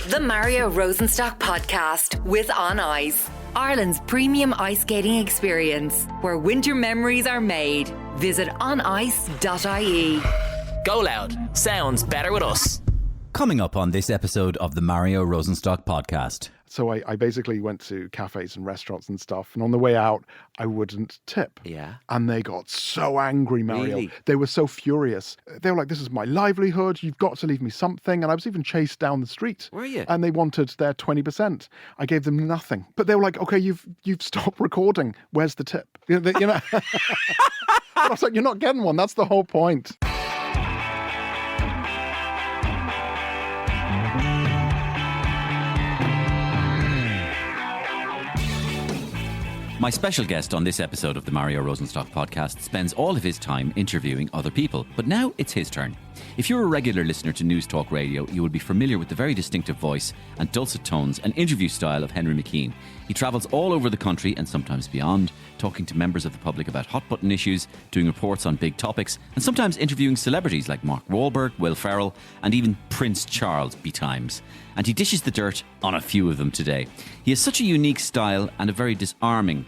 The Mario Rosenstock Podcast with On Ice, Ireland's premium ice skating experience, where winter memories are made. Visit onice.ie. GoLoud. Sounds better with us. Coming up on this episode of the Mario Rosenstock Podcast. So I basically went to cafes and restaurants and stuff. And on the way out, I wouldn't tip. Yeah. And they got so angry, Mario. Really? They were so furious. They were like, this is my livelihood. You've got to leave me something. And I was even chased down the street. Were you? And they wanted their 20%. I gave them nothing. But they were like, okay, you've stopped recording. Where's the tip? You know? I was like, you're not getting one. That's the whole point. My special guest on this episode of the Mario Rosenstock Podcast spends all of his time interviewing other people, but now it's his turn. If you're a regular listener to Newstalk Radio, you will be familiar with the very distinctive voice and dulcet tones and interview style of Henry McKean. He travels all over the country and sometimes beyond, talking to members of the public about hot-button issues, doing reports on big topics, and sometimes interviewing celebrities like Mark Wahlberg, Will Ferrell, and even Prince Charles betimes. And he dishes the dirt on a few of them today. He has such a unique style and a very disarming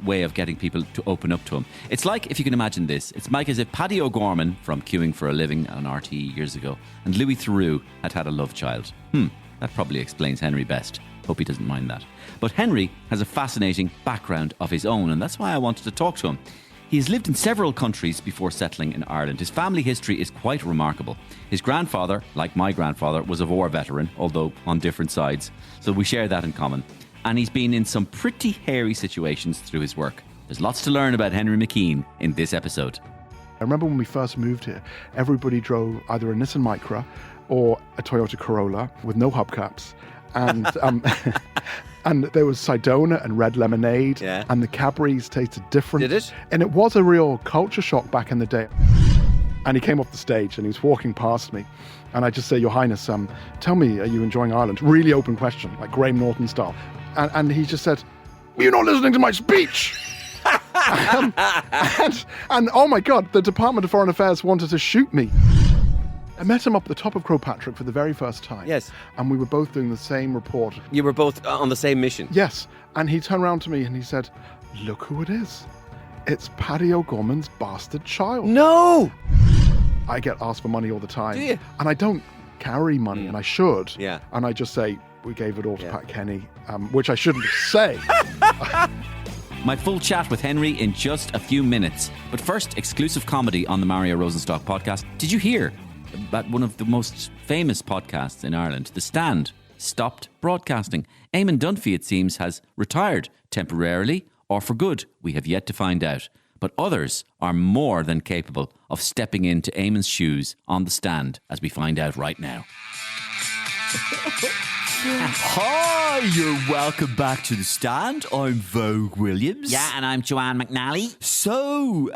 way of getting people to open up to him. It's like, if you can imagine this, it's like as if Paddy O'Gorman from Queuing for a Living on RTE years ago and Louis Theroux had a love child. That probably explains Henry best. Hope he doesn't mind that. But Henry has a fascinating background of his own, and that's why I wanted to talk to him. He has lived in several countries before settling in Ireland. His family history is quite remarkable. His grandfather, like my grandfather, was a war veteran, although on different sides. So we share that in common. And he's been in some pretty hairy situations through his work. There's lots to learn about Henry McKean in this episode. I remember when we first moved here, everybody drove either a Nissan Micra or a Toyota Corolla with no hubcaps. And and there was Sidona and red lemonade, and the Cadbury's tasted different. Did it? And it was a real culture shock back in the day. And he came off the stage and he was walking past me. And I just say, Your Highness, tell me, are you enjoying Ireland? Really open question, like Graham Norton style. And he just said, you're not listening to my speech. and oh my God, the Department of Foreign Affairs wanted to shoot me. I met him up at the top of Croagh Patrick for the very first time. Yes. And we were both doing the same report. You were both on the same mission. Yes. And he turned around to me and he said, look who it is. It's Paddy O'Gorman's bastard child. No! I get asked for money all the time. Do you? And I don't carry money, and I should. Yeah. And I just say, we gave it all to Pat Kenny, which I shouldn't say. My full chat with Henry in just a few minutes. But first, exclusive comedy on the Mario Rosenstock Podcast. Did you hear about one of the most famous podcasts in Ireland, The Stand, stopped broadcasting? Eamon Dunphy, it seems, has retired temporarily or for good. We have yet to find out. But others are more than capable of stepping into Eamon's shoes on The Stand, as we find out right now. Hi, you're welcome back to The Stand. I'm Vogue Williams. Yeah, and I'm Joanne McNally. So,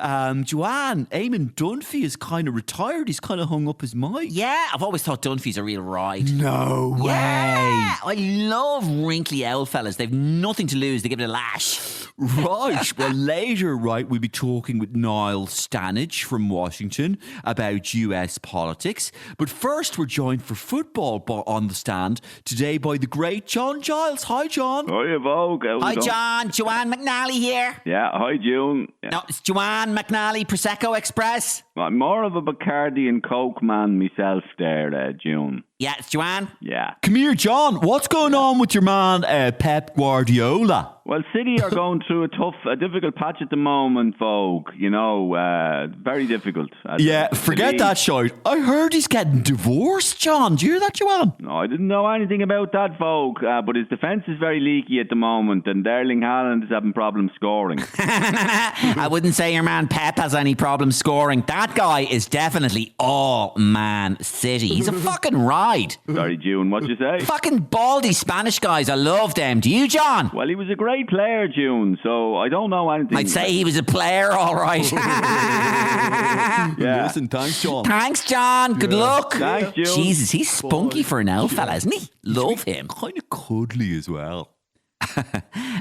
Joanne, Eamon Dunphy is kind of retired. He's kind of hung up his mic. Yeah, I've always thought Dunphy's a real ride. No way. Yeah, I love wrinkly old fellas. They've nothing to lose. They give it a lash. Right. Well, later, right, we'll be talking with Niall Stanage from Washington about US politics. But first, we're joined for football on The Stand today by the great John Giles. Hi, John. Hi, Vogue. Hi, John. Joanne McNally here. Yeah, hi, June. Yeah. No, it's Joanne McNally, Prosecco Express. I'm more of a Bacardi and Coke man myself there, June. Yeah, it's Joanne. Yeah. Come here, John. What's going on with your man, Pep Guardiola? Well, City are going through a difficult patch at the moment, Vogue. You know, very difficult. Yeah, forget that shite. I heard he's getting divorced, John. Do you hear that, Joanne? No, I didn't know anything about that, Vogue. But his defence is very leaky at the moment, and Erling Haaland is having problems scoring. I wouldn't say your man Pep has any problems scoring. That guy is definitely all Man City. He's a fucking ride. Sorry, June, what'd you say? Fucking baldy Spanish guys. I love them. Do you, John? Well, he was a great player, June, so I don't know anything. I'd say he was a player, all right. Yeah. Listen, thanks, John. Thanks, John. Good luck. Thanks, June. Jesus, he's spunky for an old fella, isn't he? Love him. Kind of cuddly as well.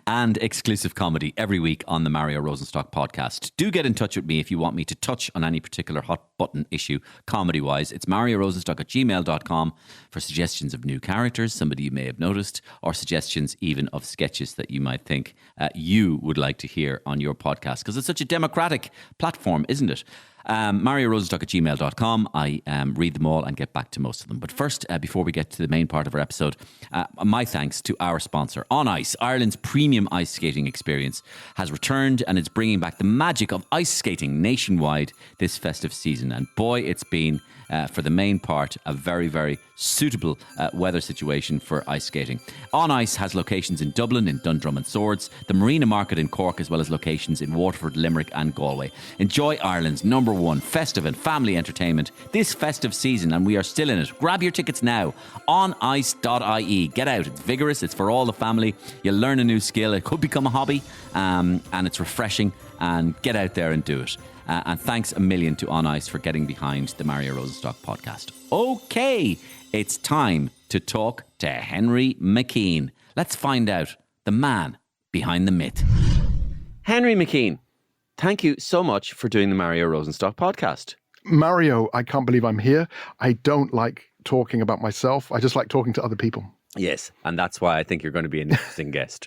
and exclusive comedy every week on the Mario Rosenstock podcast. Do get in touch with me if you want me to touch on any particular hot button issue comedy-wise. It's mariorosenstock@gmail.com for suggestions of new characters, somebody you may have noticed, or suggestions even of sketches that you might think you would like to hear on your podcast, because it's such a democratic platform, isn't it? MarioRosenstock@gmail.com. I read them all and get back to most of them. But first, before we get to the main part of our episode, my thanks to our sponsor, On Ice. Ireland's premium ice skating experience has returned and it's bringing back the magic of ice skating nationwide this festive season. And boy, it's been, for the main part, a very, very suitable weather situation for ice skating. On Ice has locations in Dublin, in Dundrum and Swords, the Marina Market in Cork, as well as locations in Waterford, Limerick and Galway. Enjoy Ireland's #1 festive and family entertainment this festive season, and we are still in it. Grab your tickets now on ice.ie. Get out. It's vigorous. It's for all the family. You'll learn a new skill. It could become a hobby, and it's refreshing. And get out there and do it. And thanks a million to On Ice for getting behind the Mario Rosenstock podcast. Okay, it's time to talk to Henry McKean. Let's find out the man behind the myth. Henry McKean, thank you so much for doing the Mario Rosenstock podcast. Mario, I can't believe I'm here. I don't like talking about myself. I just like talking to other people. Yes, and that's why I think you're going to be an interesting guest.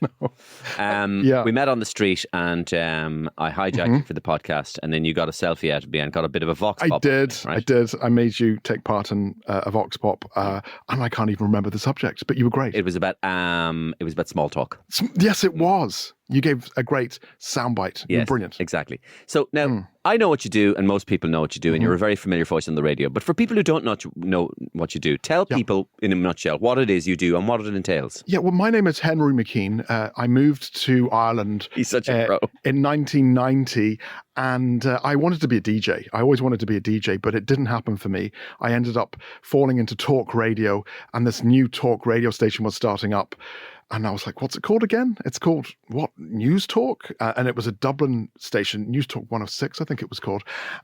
Yeah. We met on the street and I hijacked you for the podcast, and then you got a selfie out of me and got a bit of a vox pop. I did. I made you take part in a vox pop, and I can't even remember the subject, but you were great. It was about small talk. Yes, it was. You gave a great soundbite. Yes, You're brilliant. Exactly. So now I know what you do, and most people know what you do, and you're a very familiar voice on the radio. But for people who don't know what you do, tell people in a nutshell what it is you do and what it entails. Yeah, well, my name is Henry McKean. I moved to Ireland He's such a pro. In 1990, and I wanted to be a DJ. I always wanted to be a DJ, but it didn't happen for me. I ended up falling into talk radio, and this new talk radio station was starting up. And I was like, what's it called again? It's called, what, Newstalk? And it was a Dublin station, Newstalk 106, I think it was called.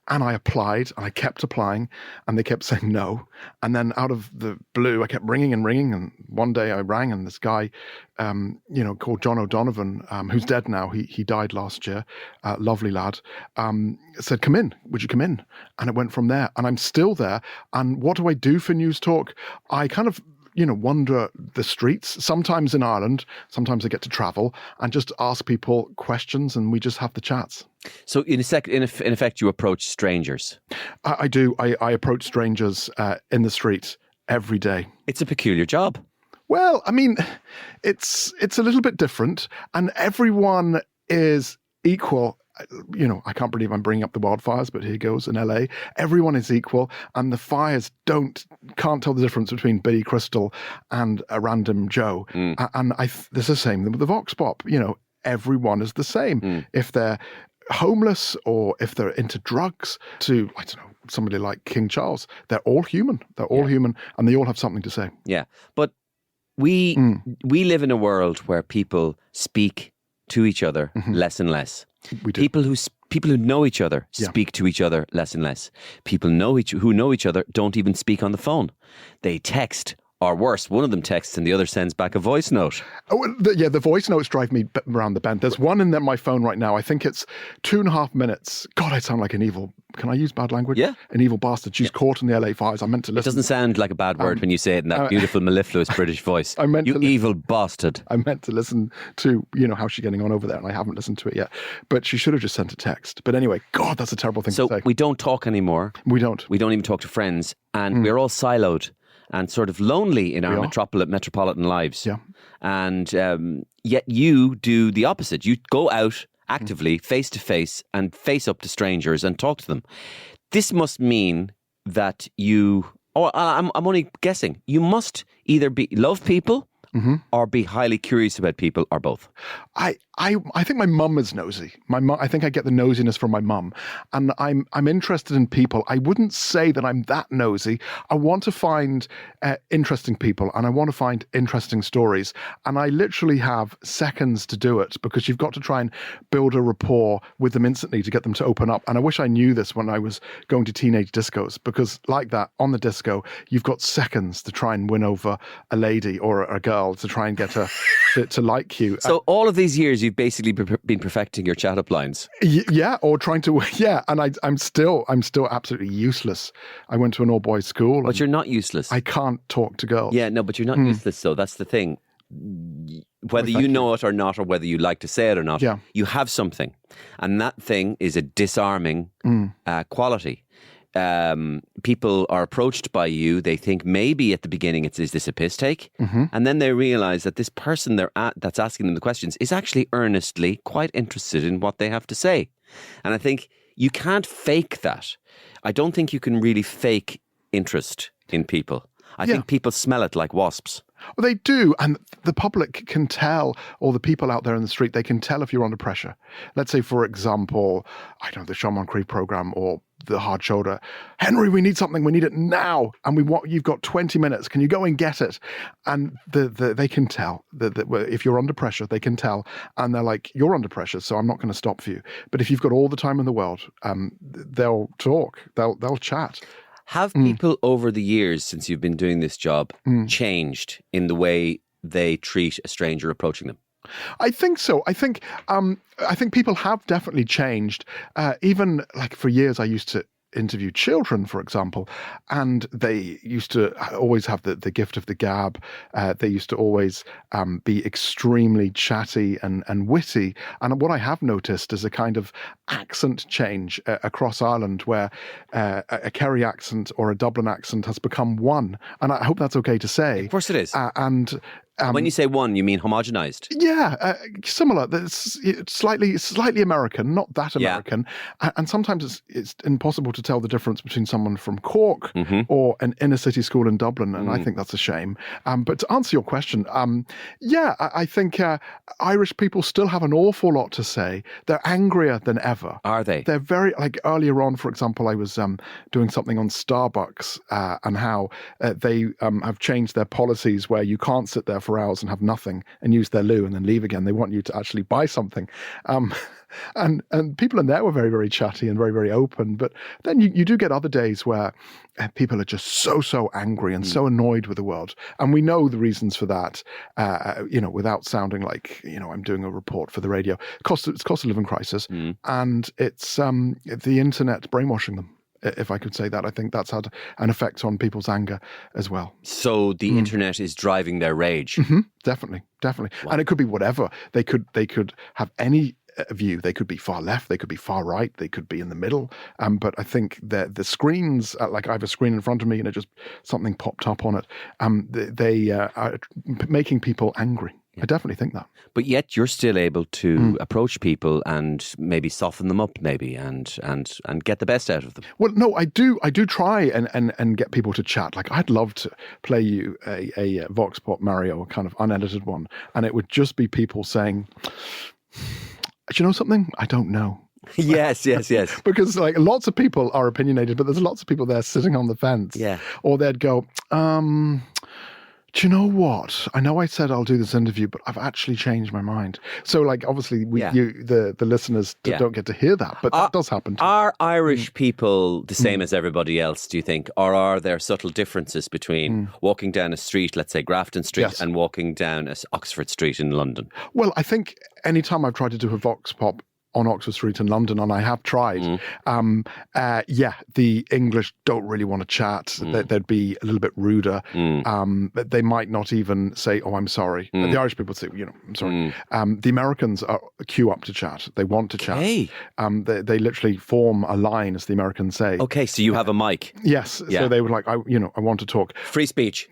And I applied, and I kept applying, and they kept saying no. And then out of the blue, I kept ringing. And one day I rang, and this guy, called John O'Donovan, who's dead now. He died last year. Lovely lad. Said, come in. Would you come in? And it went from there. And I'm still there. And what do I do for Newstalk? I kind of wander the streets, sometimes in Ireland, sometimes I get to travel and just ask people questions, and we just have the chats. So in effect, you approach strangers. I do. I approach strangers in the street every day. It's a peculiar job. Well, I mean, it's a little bit different, and everyone is equal. I can't believe I'm bringing up the wildfires, but here goes in LA. Everyone is equal, and the fires can't tell the difference between Billy Crystal and a random Joe. And there's the same with the Vox Pop. Everyone is the same. If they're homeless or if they're into drugs, to, I don't know, somebody like King Charles, they're all human. They're all human, and they all have something to say. Yeah, but we live in a world where people speak to each other less and less. We do. People who know each other speak to each other less and less. People who know each other don't even speak on the phone. They text, or worse, one of them texts and the other sends back a voice note. The voice notes drive me around the bend. There's one in my phone right now. I think it's 2.5 minutes. God, I sound like an evil. Can I use bad language? Yeah. An evil bastard. She's caught in the LA fires. I meant to listen. It doesn't sound like a bad word when you say it in that beautiful, mellifluous British voice. Evil bastard. I meant to listen to, how's she getting on over there, and I haven't listened to it yet. But she should have just sent a text. But anyway, God, that's a terrible thing to say. So we don't talk anymore. We don't. We don't even talk to friends. And we're all siloed and sort of lonely in our metropolitan lives. Yeah. And yet you do the opposite. You go out actively, face to face, and face up to strangers and talk to them. This must mean that I'm only guessing, you must either love people or be highly curious about people, or both. I think my mum is nosy. I think I get the nosiness from my mum, and I'm interested in people. I wouldn't say that I'm that nosy. I want to find interesting people, and I want to find interesting stories, and I literally have seconds to do it, because you've got to try and build a rapport with them instantly to get them to open up. And I wish I knew this when I was going to teenage discos, because like that, on the disco, you've got seconds to try and win over a lady or a girl. girl to try and get her to like you. So all of these years, you've basically been perfecting your chat-up lines. Yeah, or trying to, and I'm still absolutely useless. I went to an all-boys school. But you're not useless. I can't talk to girls. Yeah, no, but you're not useless, though. That's the thing. Whether you know it or not, or whether you like to say it or not, you have something. And that thing is a disarming quality. People are approached by you. They think maybe at the beginning is this a piss take? And then they realize that this person that's asking them the questions is actually earnestly quite interested in what they have to say. And I think you can't fake that. I don't think you can really fake interest in people. I think people smell it like wasps. Well, they do, and the public can tell, or the people out there in the street, they can tell if you're under pressure. Let's say, for example, I don't know, the Sean Moncrief program or the Hard Shoulder. Henry, we need something. We need it now, and you've got 20 minutes. Can you go and get it? And they can tell that if you're under pressure, they can tell, and they're like, you're under pressure, so I'm not going to stop for you. But if you've got all the time in the world, they'll talk, they'll chat. Have people over the years since you've been doing this job changed in the way they treat a stranger approaching them? I think so. I think people have definitely changed. Even like for years, I used to interview children, for example, and they used to always have the gift of the gab. They used to always be extremely chatty and witty. And what I have noticed is a kind of accent change across Ireland, where a Kerry accent or a Dublin accent has become one. And I hope that's okay to say. Of course it is. When you say one, you mean homogenized? Yeah, similar. It's slightly American, not that American. And sometimes it's impossible to tell the difference between someone from Cork or an inner city school in Dublin, and I think that's a shame. But to answer your question, I think Irish people still have an awful lot to say. They're angrier than ever. Are they? They're very, like earlier on, for example, I was doing something on Starbucks and how they have changed their policies where you can't sit there for hours and have nothing and use their loo and then leave again. They want you to actually buy something. And people in there were very, very chatty and very, very open. But then you do get other days where people are just so angry and so annoyed with the world. And we know the reasons for that, without sounding like, I'm doing a report for the radio. It's cost of living crisis. And it's the internet brainwashing them. If I could say that, I think that's had an effect on people's anger as well. So the internet is driving their rage. Definitely. Wow. And it could be whatever. They could have any view. They could be far left, they could be far right, they could be in the middle. But I think that the screens, like I have a screen in front of me and something popped up on it. They are making people angry. I definitely think that. But yet you're still able to approach people and maybe soften them up, maybe, and get the best out of them. Well, no, I do try and get people to chat. Like, I'd love to play you a Vox Pop Mario, a kind of unedited one, and it would just be people saying, "Do you know something? I don't know." Yes. Because like lots of people are opinionated, but there's lots of people there sitting on the fence. Yeah. Or they'd go, do you know what? I know I said I'll do this interview, but I've actually changed my mind. So, like, obviously, the listeners don't get to hear that, but that does happen. Are Irish people the same as everybody else, do you think? Or are there subtle differences between walking down a street, let's say Grafton Street, and walking down Oxford Street in London? Well, I think anytime I've tried to do a Vox Pop on Oxford Street in London, and I have tried, the English don't really want to chat. They'd be a little bit ruder. They might not even say, "Oh, I'm sorry." The Irish people say, "I'm sorry." The Americans queue up to chat. They want to chat. They literally form a line, as the Americans say. Okay, so you have a mic. Yes. Yeah. So they would like, I want to talk. Free speech.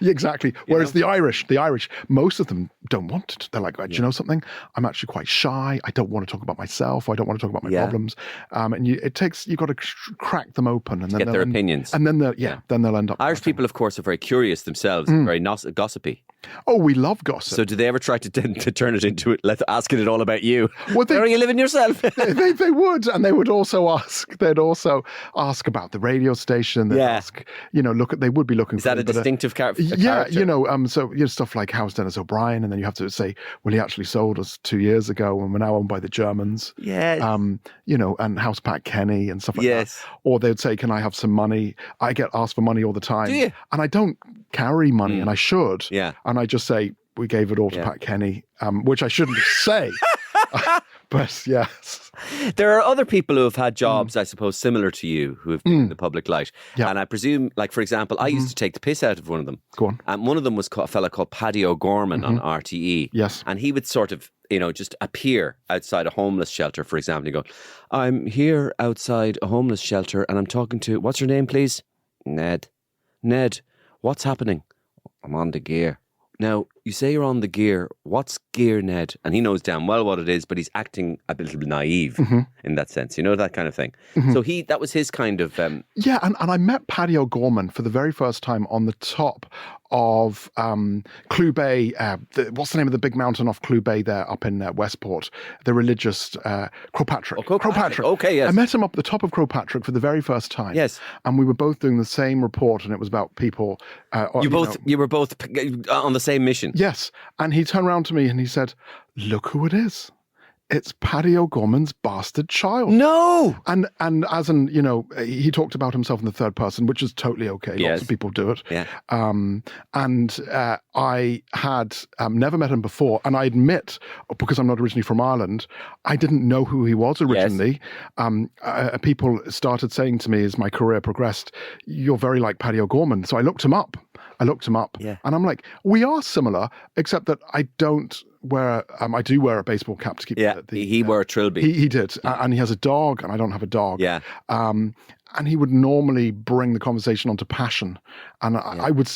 Exactly. Whereas the Irish, most of them don't want it. They're like, do you know something? I'm actually quite shy. I don't want to talk about myself. I don't want to talk about my problems. And you've got to crack them open and then get their opinions. And then they'll end up. Irish people, of course, are very curious themselves, and very gossipy. Oh, we love gossip. So do they ever try to turn it into asking it all about you? Well, where are you living yourself? they would, and they would also ask. They'd also ask about the radio station. They'd ask, they would be looking. Is that a distinctive character? So stuff like how's Dennis O'Brien, and then you have to say, well, he actually sold us 2 years ago, and we're now owned by the Germans. Yes. And how's Pat Kenny and stuff like that. Or they'd say, can I have some money? I get asked for money all the time. Do you? And I don't carry money, and I should. Yeah. And and I just say, we gave it all to Pat Kenny, which I shouldn't say. But yes. There are other people who have had jobs, I suppose, similar to you, who have been in the public light. Yeah. And I presume, like, for example, I used to take the piss out of one of them. Go on. And one of them was a fella called Paddy O'Gorman on RTE. Yes. And he would sort of, just appear outside a homeless shelter, for example, and go, I'm here outside a homeless shelter and I'm talking to, what's your name, please? Ned. Ned, what's happening? I'm on the gear. Now, you say you're on the gear. What's gear, Ned? And he knows damn well what it is, but he's acting a little bit naive in that sense. That kind of thing. So that was his kind of... Yeah, and I met Paddy O'Gorman for the very first time on the top of Clew Bay. What's the name of the big mountain off Clew Bay there up in Westport? The religious Crowpatrick. Crowpatrick. Okay, yes. I met him up the top of Crowpatrick for the very first time. Yes. And we were both doing the same report, and it was about people... You were both on the same mission. Yes. And he turned around to me and he said, look who it is. It's Paddy O'Gorman's bastard child. No! And as in, he talked about himself in the third person, which is totally okay. Yes. Lots of people do it. Yeah. I had never met him before. And I admit, because I'm not originally from Ireland, I didn't know who he was originally. Yes. People started saying to me as my career progressed, you're very like Paddy O'Gorman. So I looked him up. Yeah. And I'm like, we are similar, except that I don't wear, I do wear a baseball cap to keep he wore a trilby. He did. And he has a dog, and I don't have a dog. Yeah. And he would normally bring the conversation onto passion. And I would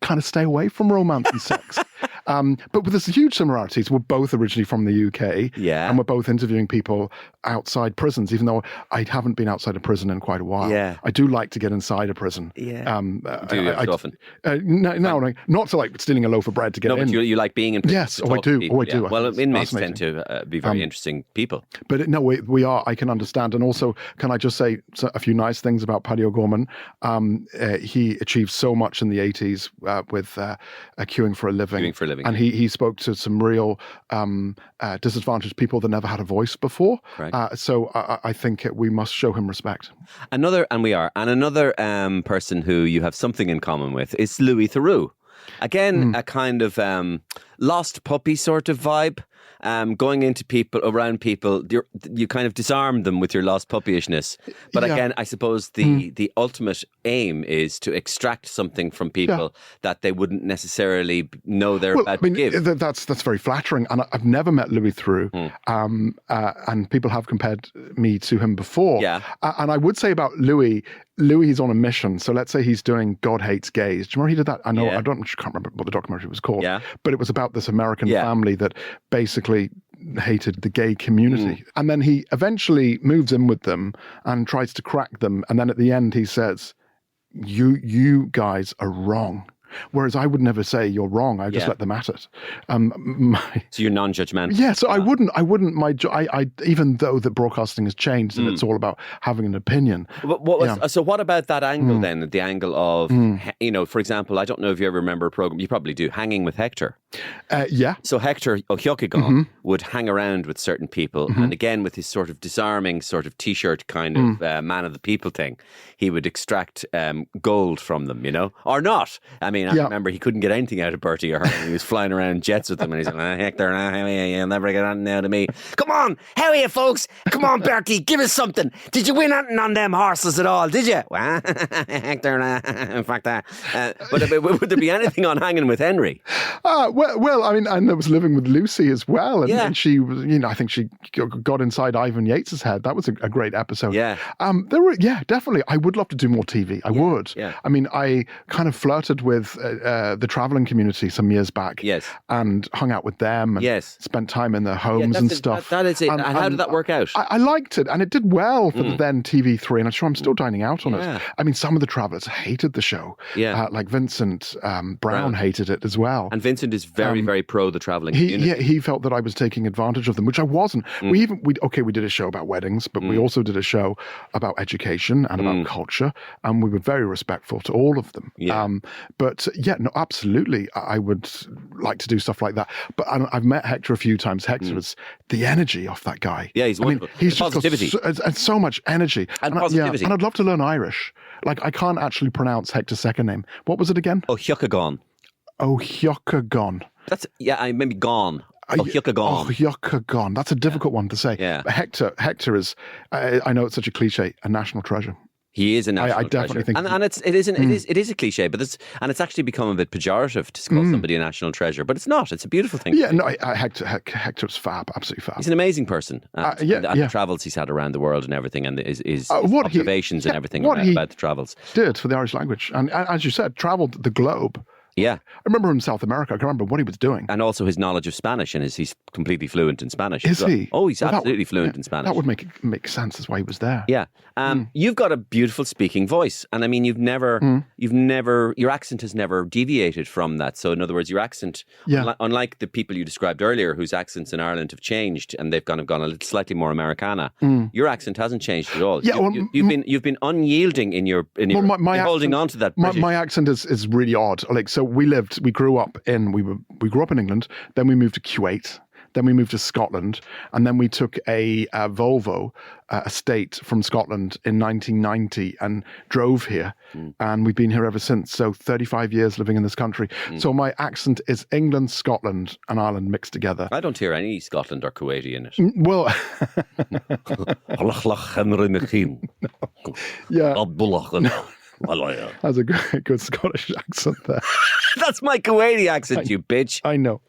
kind of stay away from romance and sex. But with this huge similarities, we're both originally from the UK. Yeah. And we're both interviewing people outside prisons, even though I haven't been outside a prison in quite a while. Yeah. I do like to get inside a prison. Yeah. Do you often? No, not to like stealing a loaf of bread to get in. No, but you like being in prison. Yes, I do. I do. Well, inmates tend to be very interesting people. But we are, I can understand. And also, can I just say a few nice things about Paddy O'Gorman? He achieved so much in the 80s with Queuing for a Living. And he spoke to some real disadvantaged people that never had a voice before. Right. So I think we must show him respect. Another person who you have something in common with is Louis Theroux. Again, a kind of lost puppy sort of vibe. Going into around people, you kind of disarm them with your lost puppyishness. But again, I suppose the ultimate aim is to extract something from people that they wouldn't necessarily know they're about to give. That's very flattering. And I've never met Louis Theroux. And people have compared me to him before. Yeah. And I would say about Louis is on a mission. So let's say he's doing God Hates Gays. Do you remember he did that? I can't remember what the documentary was called. Yeah. But it was about this American family that basically hated the gay community. And then he eventually moves in with them and tries to crack them. And then at the end he says, you guys are wrong. Whereas I would never say you're wrong. I just let them at it. So you're non-judgmental. Yeah. So I wouldn't. I even though the broadcasting has changed and it's all about having an opinion. So what about that angle then? The angle of for example, I don't know if you ever remember a program. You probably do. Hanging with Hector. Yeah. So Hector O'Hiocagon would hang around with certain people, and again with his sort of disarming sort of T-shirt kind of man of the people thing, he would extract gold from them, or not. I mean, I remember he couldn't get anything out of Bertie or her. He was flying around jets with them, and he's like, Hector, how are you? You'll never get on now to me. Come on, how are you, folks? Come on, Bertie, give us something. Did you win anything on them horses at all? Did you? Well, Hector, in fact, but would there be anything on Hanging with Henry? Well, I mean, and I was living with Lucy as well, and she was, I think she got inside Ivan Yates's head. That was a great episode. Yeah. Definitely. I would love to do more TV. I would. Yeah. I mean, I kind of flirted with the traveling community some years back. Yes. And hung out with them. And spent time in their homes and stuff. That is it. And how did that work out? I liked it, and it did well for the then TV3, and I'm sure I'm still dining out on it. I mean, some of the travelers hated the show. Yeah. Like Vincent Brown hated it as well. And Vincent is very, very pro the traveling community. He felt that I was taking advantage of them, which I wasn't. We did a show about weddings, but we also did a show about education and about culture, and we were very respectful to all of them. Yeah. Absolutely, I would like to do stuff like that. But I've met Hector a few times. Hector was the energy off that guy. Yeah, he's wonderful. He's just positivity. got so much energy and positivity. And I'd love to learn Irish. Like, I can't actually pronounce Hector's second name. What was it again? O'Hiocagon. Oh, Hyokagon. That's maybe gone. Oh, Hyokagon. Oh, Hyokagon. That's a difficult one to say. Yeah. But Hector is, I know it's such a cliche, a national treasure. He is a national I definitely treasure. think, and it is a cliche, but it's actually become a bit pejorative to call somebody a national treasure. But it's not. It's a beautiful thing. Yeah, no, Hector's fab, absolutely fab. He's an amazing person. The travels he's had around the world and everything, and his observations and everything about the travels. Did for the Irish language, and as you said, travelled the globe. Yeah. I remember him in South America. I can remember what he was doing. And also his knowledge of Spanish, and he's completely fluent in Spanish. Is he? Oh, he's absolutely fluent in Spanish. That would make sense as why he was there. Yeah. You've got a beautiful speaking voice. And I mean, your accent has never deviated from that. So in other words, your accent, unlike the people you described earlier, whose accents in Ireland have changed and they've kind of gone a little slightly more Americana, your accent hasn't changed at all. Yeah, you've been unyielding in your holding on to that. My accent is really odd. Like, so we grew up in England, then we moved to Kuwait, then we moved to Scotland, and then we took a Volvo estate from Scotland in 1990 and drove here, and we've been here ever since. So 35 years living in this country. So my accent is England, Scotland, and Ireland mixed together. I don't hear any Scotland or Kuwaiti in it. Well, Henry McKean. Yeah. That's a good Scottish accent there. That's my Kuwaiti accent, you bitch. I know.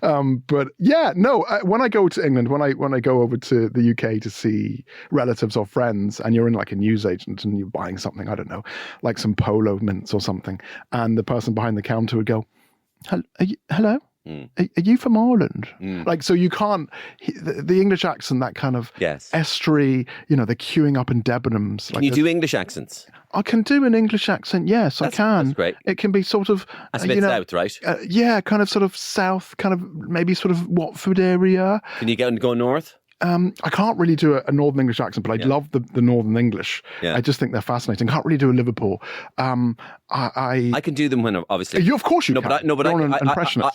But yeah, no, when I go to England, when I go over to the UK to see relatives or friends, and you're in like a newsagent and you're buying something, I don't know, like some polo mints or something, and the person behind the counter would go, hello? Are you from Ireland? Like, so you can't, the English accent, that kind of estuary, the queuing up in Debenhams. Can you do English accents? I can do an English accent, yes, I can. That's great. It can be sort of... That's a bit south, right? Yeah, kind of sort of south, kind of maybe sort of Watford area. Can you go north? I can't really do a Northern English accent, but I love the Northern English. Yeah. I just think they're fascinating. Can't really do a Liverpool. I can do them when, obviously... You, of course you can.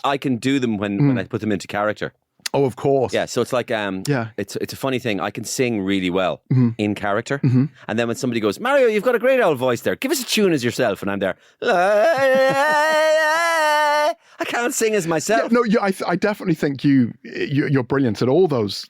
I can do them when I put them into character. Oh, of course. Yeah, so it's like, it's a funny thing. I can sing really well in character. And then when somebody goes, Mario, you've got a great old voice there. Give us a tune as yourself. And I'm there. I can't sing as myself. Yeah, no, I definitely think you're brilliant at all those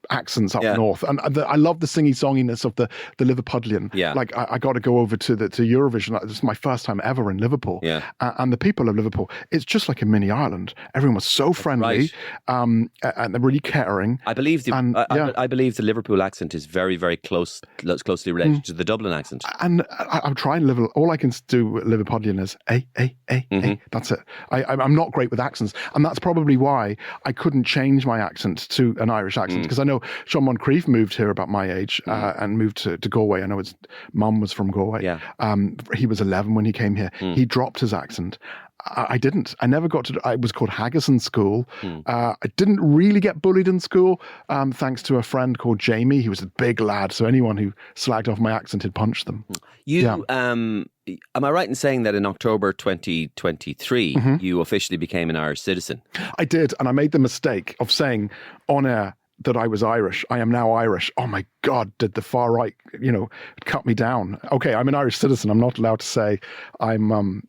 accents up north, and I love the singy-songiness of the Liverpudlian. Yeah, like I got to go over to Eurovision. This is my first time ever in Liverpool. Yeah, and the people of Liverpool, it's just like a mini Ireland. Everyone was so friendly, and they're really caring. I believe the Liverpool accent is very, very closely related to the Dublin accent. And I'm trying all I can do with Liverpudlian is a. That's it. I'm not great with accents, and that's probably why I couldn't change my accent to an Irish accent, because I know Sean Moncrief moved here about my age and moved to Galway. I know his mum was from Galway. Yeah. He was 11 when he came here. He dropped his accent. I didn't. I never got to. I was called Haggis in school. I didn't really get bullied in school, thanks to a friend called Jamie. He was a big lad, so anyone who slagged off my accent, he'd punch them. Am I right in saying that in October 2023, you officially became an Irish citizen? I did, and I made the mistake of saying on air that I was Irish. I am now Irish. Oh my God, did the far right, cut me down. Okay, I'm an Irish citizen. I'm not allowed to say I'm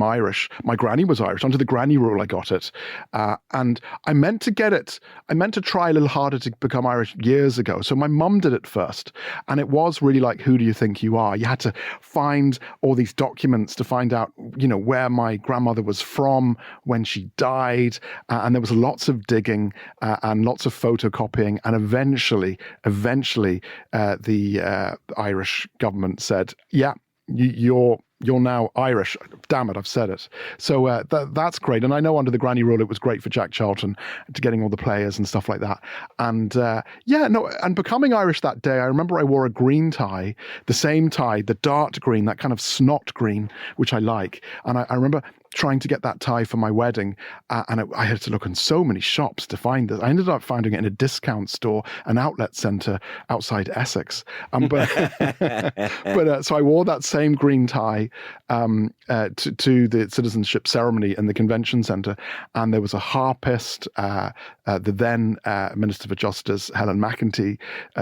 Irish. My granny was Irish. Under the granny rule, I got it. And I meant to get it. I meant to try a little harder to become Irish years ago. So my mum did it first. And it was really like, who do you think you are? You had to find all these documents to find out, where my grandmother was from when she died. And there was lots of digging and lots of photocopying. And eventually, the Irish government said, yeah, you're now Irish. Damn it, I've said it. So that's great. And I know under the granny rule, it was great for Jack Charlton to getting all the players and stuff like that. And and becoming Irish that day, I remember I wore a green tie, the same tie, the dart green, that kind of snot green, which I like. And I remember trying to get that tie for my wedding, and I had to look in so many shops to find it. I ended up finding it in a discount store, an outlet centre outside Essex. But so I wore that same green tie to the citizenship ceremony in the convention centre, and there was a harpist. The then Minister for Justice, Helen McEntee,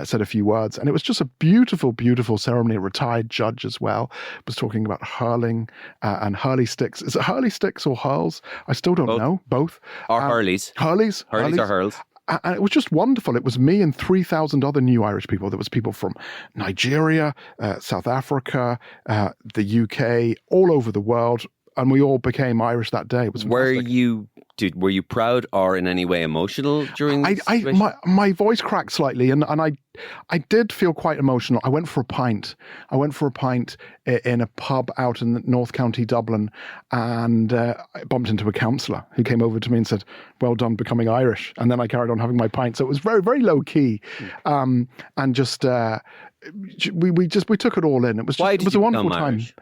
said a few words, and it was just a beautiful, beautiful ceremony. A retired judge as well was talking about hurling and hurley sticks. Is it hurley hurley sticks or hurls? I still don't know. Both. Or hurleys. Hurleys. Hurleys or hurls. And it was just wonderful. It was me and 3,000 other new Irish people. There was people from Nigeria, South Africa, the UK, all over the world. And we all became Irish that day. It was fantastic. Were you proud or in any way emotional during this situation? My voice cracked slightly, and I did feel quite emotional. I went for a pint. In a pub out in North County Dublin, and I bumped into a counsellor who came over to me and said, "Well done becoming Irish." And then I carried on having my pint. So it was very, very low key, and just we took it all in. It was a wonderful time. Irish?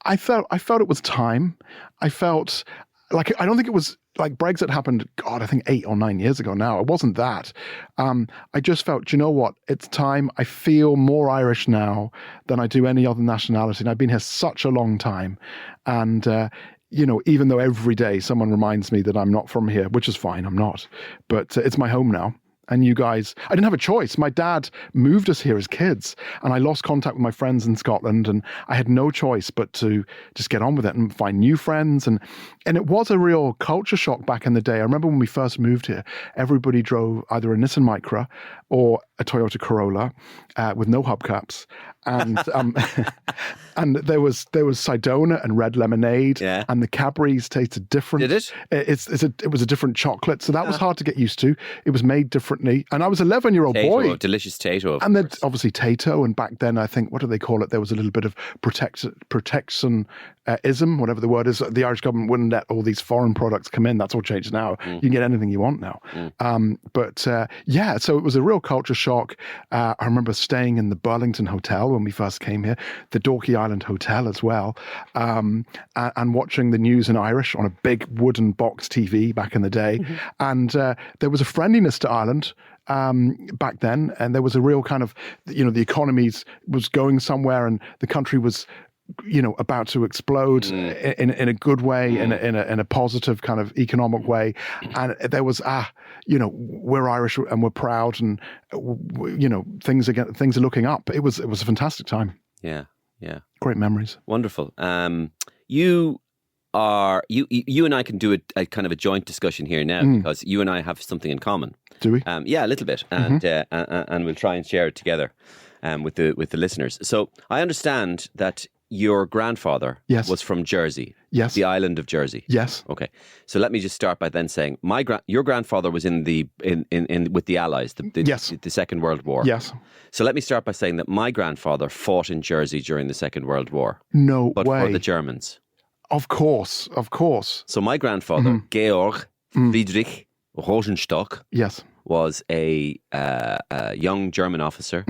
I felt it was time. I felt like, I don't think it was like Brexit happened, God, I think 8 or 9 years ago now. It wasn't that. I just felt, do you know what? It's time. I feel more Irish now than I do any other nationality. And I've been here such a long time. And, even though every day someone reminds me that I'm not from here, which is fine, I'm not. But it's my home now. And you guys, I didn't have a choice. My dad moved us here as kids, and I lost contact with my friends in Scotland, and I had no choice but to just get on with it and find new friends. And it was a real culture shock back in the day. I remember when we first moved here, everybody drove either a Nissan Micra or a Toyota Corolla with no hubcaps. And and there was Sidona and red lemonade, and the Cadbury's tasted different. Did it? It was a different chocolate, so that was hard to get used to. It was made differently, and I was 11-year-old boy. Delicious Tato, and then obviously Tato, and back then I think, what do they call it? There was a little bit of protectionism, whatever the word is. The Irish government wouldn't let all these foreign products come in. That's all changed now. You can get anything you want now. So it was a real culture shock. I remember staying in the Burlington Hotel when we first came here, the Dorky Island Hotel as well, and watching the news in Irish on a big wooden box TV back in the day. And there was a friendliness to Ireland back then, and there was a real kind of, the economy was going somewhere, and the country was, about to explode in a good way, in a positive kind of economic way. And there was, we're Irish and we're proud, and things are looking up. It was a fantastic time. Yeah. Great memories. Wonderful. You and I can do a kind of a joint discussion here now, because you and I have something in common. Do we? Yeah, a little bit, and we'll try and share it together with the listeners. So I understand that your grandfather was from Jersey. Yes. The island of Jersey. Yes. Okay. So let me just start by then saying your grandfather was in with the Allies, the Second World War. Yes. So let me start by saying that my grandfather fought in Jersey during the Second World War. No but way. For the Germans. Of course. So my grandfather, Georg Friedrich Rosenstock, was a young German officer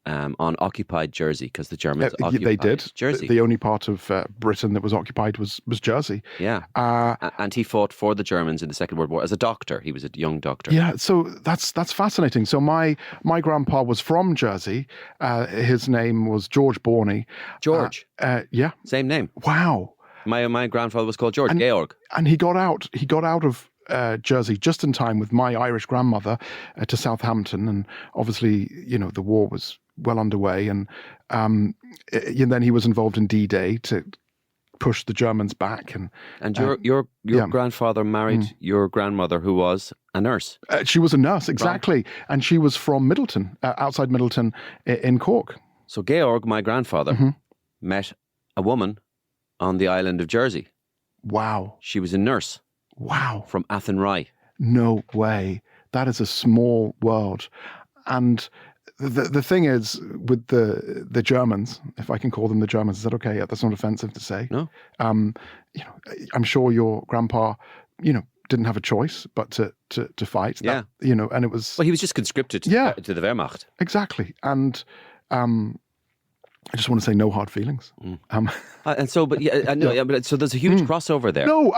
on occupied Jersey, because the Germans occupied Jersey. The only part of Britain that was occupied was Jersey. Yeah. And he fought for the Germans in the Second World War as a doctor. He was a young doctor. Yeah, so that's fascinating. So my grandpa was from Jersey. His name was George Borney. George? Yeah. Same name. Wow. My grandfather was called George, Georg. And he got out of Jersey just in time with my Irish grandmother to Southampton, and obviously, the war was well underway, and then he was involved in D-Day to push the Germans back. And your grandfather married your grandmother, who was a nurse. She was a nurse, exactly, right. And she was from Middleton, outside Middleton in Cork. So Georg, my grandfather, met a woman on the island of Jersey. Wow. She was a nurse. Wow. From Athenry. No way. That is a small world. And the thing is, with the Germans, if I can call them the Germans, is that okay? That's not offensive to say. No. I'm sure your grandpa, didn't have a choice but to fight. Yeah. And it was... Well, he was just conscripted to the Wehrmacht. Exactly. And... I just want to say no hard feelings. So there's a huge crossover there. No,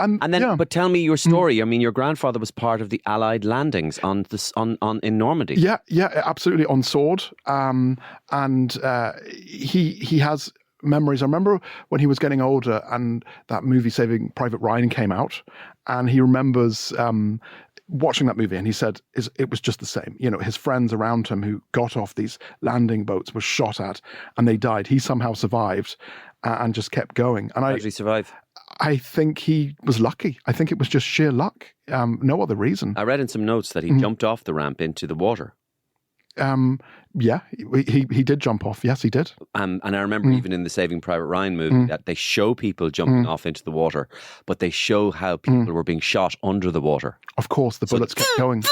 but tell me your story. I mean, your grandfather was part of the Allied landings in Normandy. Yeah, absolutely, on Sword. He has memories. I remember when he was getting older, and that movie Saving Private Ryan came out, and he remembers watching that movie, and he said it was just the same. His friends around him who got off these landing boats were shot at, and they died. He somehow survived and just kept going. And How did he survive? I think he was lucky. I think it was just sheer luck. No other reason. I read in some notes that he jumped off the ramp into the water. Yeah, he did jump off. Yes, he did. And I remember even in the Saving Private Ryan movie that they show people jumping off into the water, but they show how people were being shot under the water. Of course, the bullets kept going.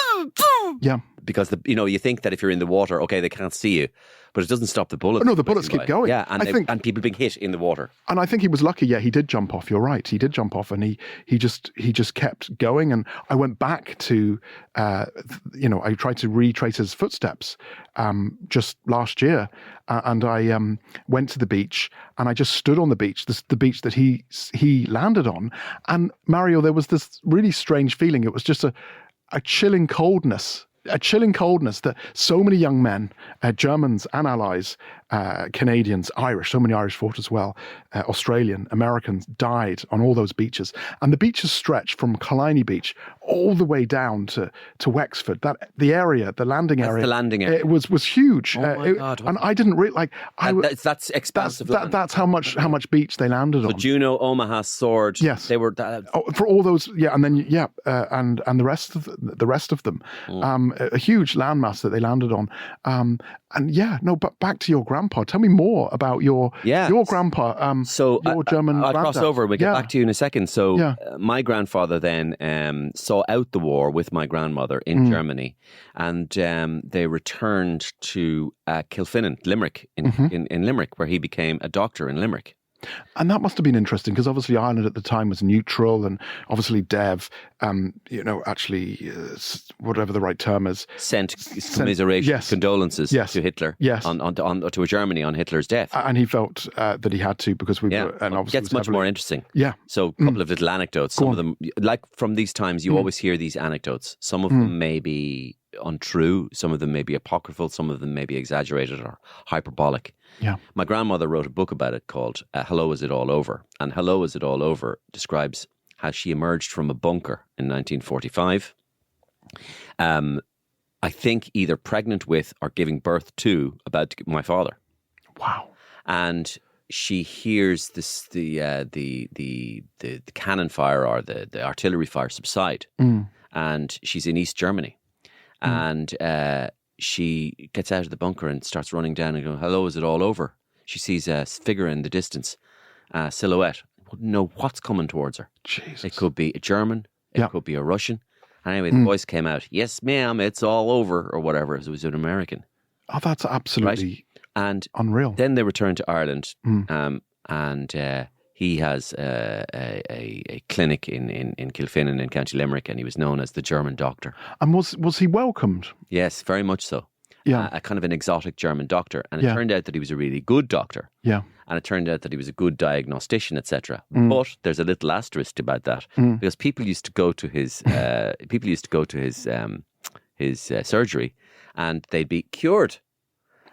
Yeah. Because, you think that if you're in the water, okay, they can't see you, but it doesn't stop the bullets. Oh, no, the bullets keep going. Yeah, and people being hit in the water. And I think he was lucky. Yeah, he did jump off. You're right. He did jump off, and he just kept going. And I went back to, I tried to retrace his footsteps just last year, and I went to the beach, and I just stood on the beach, the beach that he landed on. And Mario, there was this really strange feeling. It was just a chilling coldness. A chilling coldness that so many young men, Germans and allies, Canadians, Irish, so many Irish fought as well, Australian, Americans died on all those beaches. And the beaches stretched from Killiney Beach all the way down to Wexford. The landing area. The landing area. It was huge. Oh my God. And I didn't really that's expansive land. That's how much beach they landed on. Juno, Omaha, Sword. Yes, they were for all those. Yeah, and then and the rest of them. A huge landmass that they landed on. But back to your grandpa. Tell me more about your grandpa. Your German I'll granddad. cross over and we'll get back to you in a second. So my grandfather then saw out the war with my grandmother in Germany, and they returned to Kilfinnan, Limerick, in Limerick, where he became a doctor in Limerick. And that must have been interesting because obviously Ireland at the time was neutral, and obviously Dev, whatever the right term is, sent commiseration, condolences to Hitler, to Germany on Hitler's death, and he felt that he had to because we were, and obviously it gets much more interesting. Yeah. So a couple of little anecdotes. Some of them, like from these times, you always hear these anecdotes. Some of them may be untrue, some of them may be apocryphal, some of them may be exaggerated or hyperbolic. Yeah. My grandmother wrote a book about it called Hello, Is It All Over? And Hello, Is It All Over describes how she emerged from a bunker in 1945. I think either pregnant with or giving birth to my father. Wow. And she hears the cannon fire or the artillery fire subside. And she's in East Germany. And she gets out of the bunker and starts running down and going, hello, is it all over? She sees a figure in the distance, a silhouette. Wouldn't know what's coming towards her. Jesus. It could be a German. It could be a Russian. And anyway, the voice came out, yes, ma'am, it's all over, or whatever. It was an American. Oh, that's absolutely unreal. Then they returned to Ireland, and he has a clinic in Kilfinnan in County Limerick, and he was known as the German doctor. And was he welcomed? Yes, very much so. Yeah. A kind of an exotic German doctor. And it turned out that he was a really good doctor. Yeah. And it turned out that he was a good diagnostician, etc. But there's a little asterisk about that because people used to go to his surgery, and they'd be cured.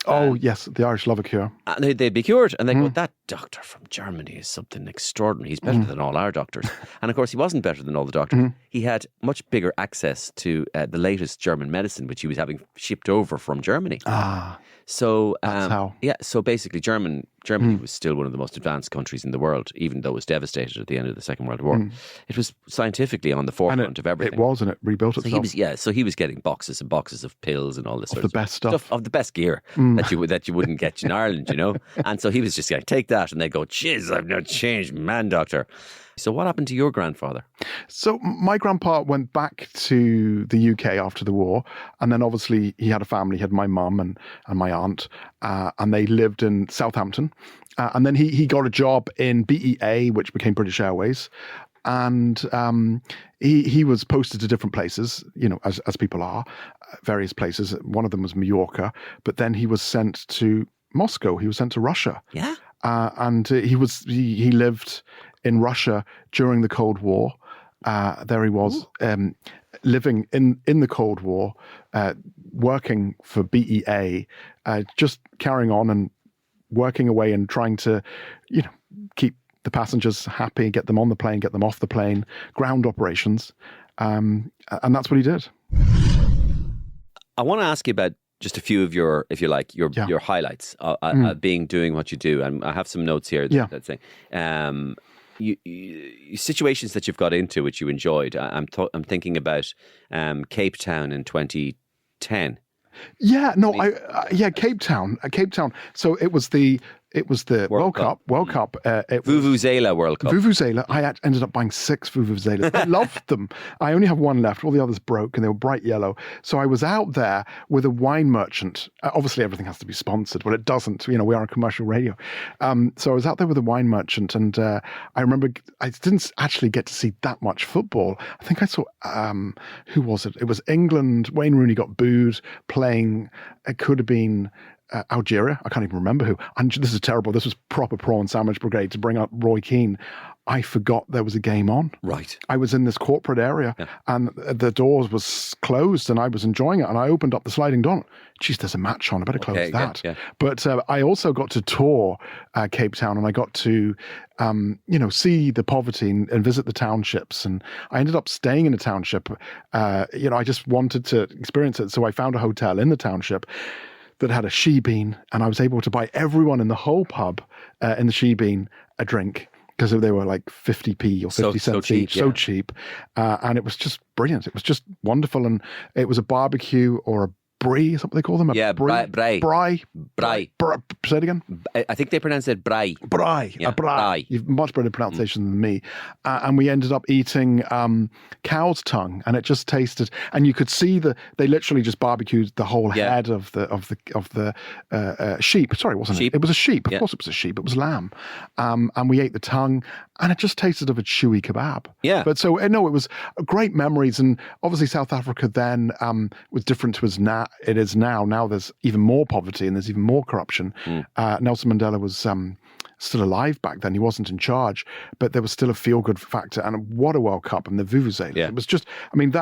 Oh, yes, the Irish love a cure. And they'd be cured. And they go, that doctor from Germany is something extraordinary. He's better than all our doctors. And of course, he wasn't better than all the doctors. He had much bigger access to the latest German medicine, which he was having shipped over from Germany. So, that's how. Yeah, so basically Germany was still one of the most advanced countries in the world, even though it was devastated at the end of the Second World War. It was scientifically on the forefront of everything. It was, and it rebuilt itself. So he was getting boxes and boxes of pills and all this sort of the best stuff. Of the best gear that you wouldn't get in Ireland, you know. And so he was just going, take that, and they go, "Jeez, I've not changed, man, doctor." So what happened to your grandfather? So my grandpa went back to the UK after the war, and then obviously he had a family. He had my mum and my aunt, and they lived in Southampton. And then he got a job in BEA, which became British Airways. And he was posted to different places, you know, as people are, various places. One of them was Mallorca, but then he was sent to Moscow. He was sent to Russia. Yeah. And he lived in Russia during the Cold War. There he was, living in the Cold War, working for BEA, just carrying on and working away and trying to, you know, keep the passengers happy, get them on the plane, get them off the plane, ground operations. And that's what he did. I want to ask you about just a few of your, if you like, your doing what you do. And I have some notes here that say, situations that you've got into which you enjoyed. I'm thinking about Cape Town in 2010. Yeah, no, Cape Town. So it was the World Cup. Vuvuzela World Cup. Vuvuzela. I ended up buying 6 Vuvuzelas. I loved them. I only have one left. All the others broke and they were bright yellow. So I was out there with a wine merchant. Obviously, everything has to be sponsored, but it doesn't. We are on commercial radio. So I was out there with a wine merchant, and I remember I didn't actually get to see that much football. I think I saw, who was it? It was England. Wayne Rooney got booed playing. It could have been Algeria. I can't even remember who. And this is terrible. This was proper prawn sandwich brigade to bring up Roy Keane. I forgot there was a game on. Right. I was in this corporate area and the doors was closed and I was enjoying it. And I opened up the sliding door. Geez, there's a match on. I better close that. Yeah. But I also got to tour Cape Town, and I got to, see the poverty and visit the townships. And I ended up staying in a township. I just wanted to experience it. So I found a hotel in the township that had a she-bean, and I was able to buy everyone in the whole pub in the she-bean a drink, because they were like 50p or 50 cents each, so cheap. And it was just brilliant. It was just wonderful. And it was a barbecue or a brie, is that what they call them? Braai. Say it again. I think they pronounce it braai. Braai. Yeah, A braai. braai. You've much better pronunciation than me. And we ended up eating cow's tongue, and it just tasted. And you could see they literally just barbecued the whole head of the sheep. Sorry, wasn't it? It was a sheep. Of course, it was a sheep. It was lamb. And we ate the tongue, and it just tasted of a chewy kebab. Yeah. But so no, it was great memories, and obviously South Africa then was different to us now. It is now. Now there's even more poverty and there's even more corruption. Nelson Mandela was still alive back then. He wasn't in charge, but there was still a feel-good factor. And what a World Cup and the Vuvuzela. It was just, when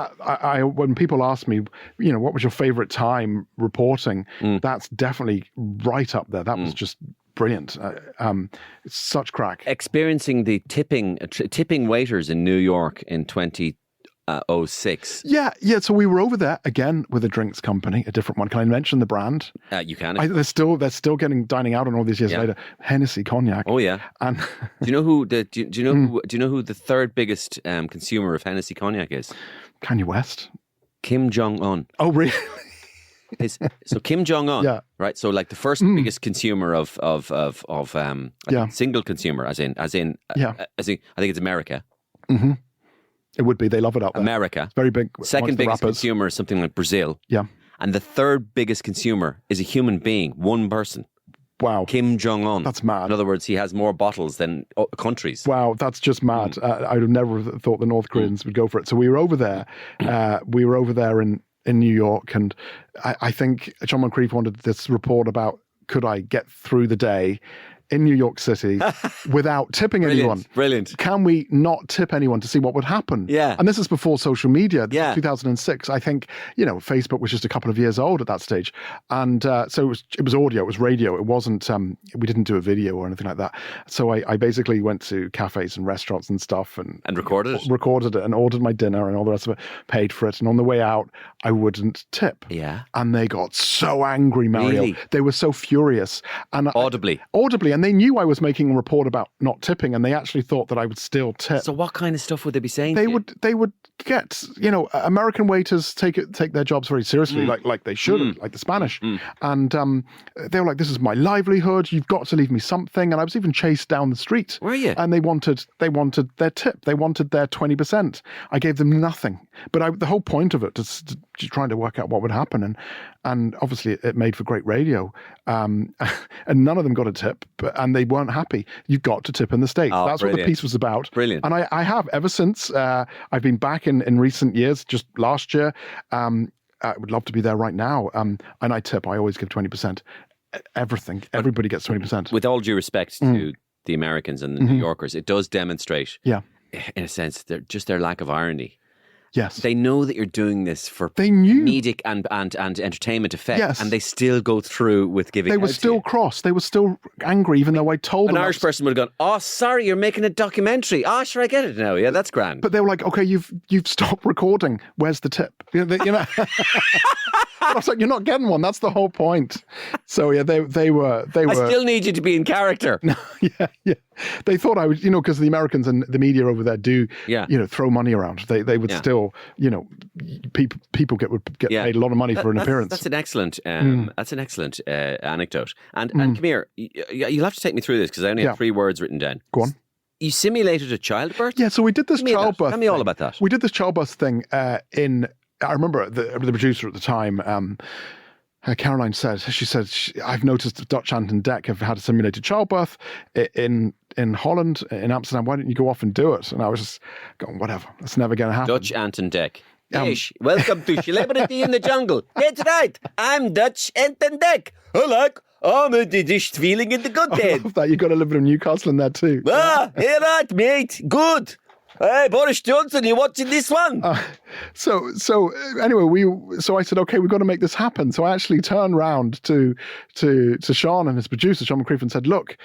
people ask me, what was your favorite time reporting, that's definitely right up there. That was just brilliant. It's such crack. Experiencing the tipping waiters in New York in 2006. Yeah. So we were over there again with a drinks company, a different one. Can I mention the brand? You can. They're still dining out on all these years later. Hennessy cognac. Oh yeah. And do you know who the third biggest consumer of Hennessy cognac is? Kanye West. Kim Jong-un. Oh really? So Kim Jong-un, right? So like the first biggest consumer of single consumer, as in, I think it's America. Mm-hmm. It would be. They love it out there. America. It's very big. Second biggest consumer is something like Brazil. Yeah. And the third biggest consumer is a human being, one person. Wow. Kim Jong-un. That's mad. In other words, he has more bottles than countries. Wow, that's just mad. I would have never thought the North Koreans would go for it. So we were over there. In New York, and I think John Moncrief wanted this report about could I get through the day in New York City without tipping anyone. Brilliant. Can we not tip anyone to see what would happen? Yeah. And this is before social media. This is 2006. I think, Facebook was just a couple of years old at that stage. And so it was audio, it was radio. It wasn't, we didn't do a video or anything like that. So I basically went to cafes and restaurants and stuff and recorded it. Recorded it and ordered my dinner and all the rest of it, paid for it. And on the way out, I wouldn't tip. Yeah. And they got so angry, Mario. Really? They were so furious. And Audibly. And they knew I was making a report about not tipping, and they actually thought that I would still tip. So what kind of stuff would they be saying? They would get, American waiters take their jobs very seriously, like they should, like the Spanish. And they were like, "This is my livelihood. You've got to leave me something." And I was even chased down the street. Were you? And they wanted their tip. They wanted their 20%. I gave them nothing. But the whole point of it is trying to work out what would happen, and obviously it made for great radio. And none of them got a tip, and they weren't happy. You've got to tip in the States. That's what the piece was about. Brilliant. And I have ever since. I've been back in recent years, just last year. I would love to be there right now. And I tip. I always give 20%. Everything. Everybody gets 20%. With all due respect to the Americans and the New Yorkers, it does demonstrate, in a sense, their lack of irony. Yes. They know that you're doing this for comedic and entertainment effect, yes. and they still go through with giving. They were still cross. They were still angry, even though I told them. An Irish person would have gone, "Oh, sorry, you're making a documentary. Oh, sure, I get it now. Yeah, that's grand." But they were like, "Okay, you've stopped recording. Where's the tip?" You know. I was like, you're not getting one. That's the whole point. So yeah, they were. I still need you to be in character. Yeah. They thought I was, because the Americans and the media over there do, Yeah. throw money around. They would still, people would get paid a lot of money for an appearance. That's an excellent, anecdote. And come here, you'll have to take me through this because I only have 3 words written down. Go on. You simulated a childbirth? Yeah, so we did this childbirth. Tell me all thing. about that. We did this childbirth thing I remember the producer at the time, Caroline said, I've noticed Dutch Ant and Dec have had a simulated childbirth in Holland, in Amsterdam. Why don't you go off and do it? And I was just going, whatever. That's never going to happen. Dutch Ant and Dec. Yes, welcome to Celebrity in the Jungle. That's right. I'm Dutch Ant and Dec. I'm a dish feeling in the good I head. love that. You've got a little bit of Newcastle in there too. Hey, right, mate. Good. Hey, Boris Johnson, you watching this one? So anyway, so I said, okay, we've got to make this happen. So I actually turned round to Sean and his producer, Sean McCreef, and said, look,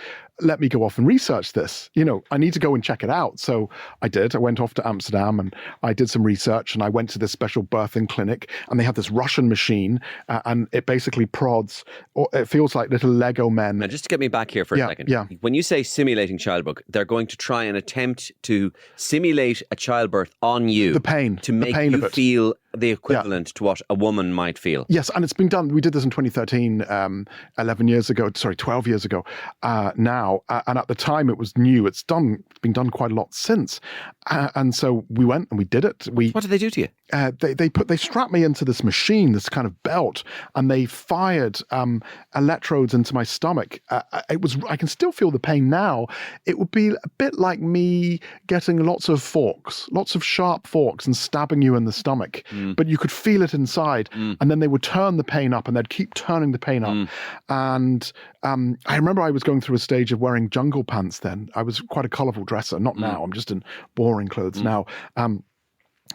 let me go off and research this. I need to go and check it out. So I did. I went off to Amsterdam and I did some research and I went to this special birthing clinic and they have this Russian machine and it basically prods, or it feels like little Lego men. Now, just to get me back here for a second. Yeah. When you say simulating childbirth, they're going to try and attempt to simulate a childbirth on you. The pain. To make pain you of it. feel the equivalent to what a woman might feel. Yes, and it's been done. We did this in 2013, 12 years ago now. And at the time it was new. It's been done quite a lot since. And so we went and we did it. What did they do to you? They strapped me into this machine, this kind of belt, and they fired electrodes into my stomach. I can still feel the pain now. It would be a bit like me getting lots of sharp forks and stabbing you in the stomach. But you could feel it inside. And then they would turn the pain up and they'd keep turning the pain up. And I remember I was going through a stage of wearing jungle pants then. I was quite a colourful dresser. Not now. I'm just in boring clothes now.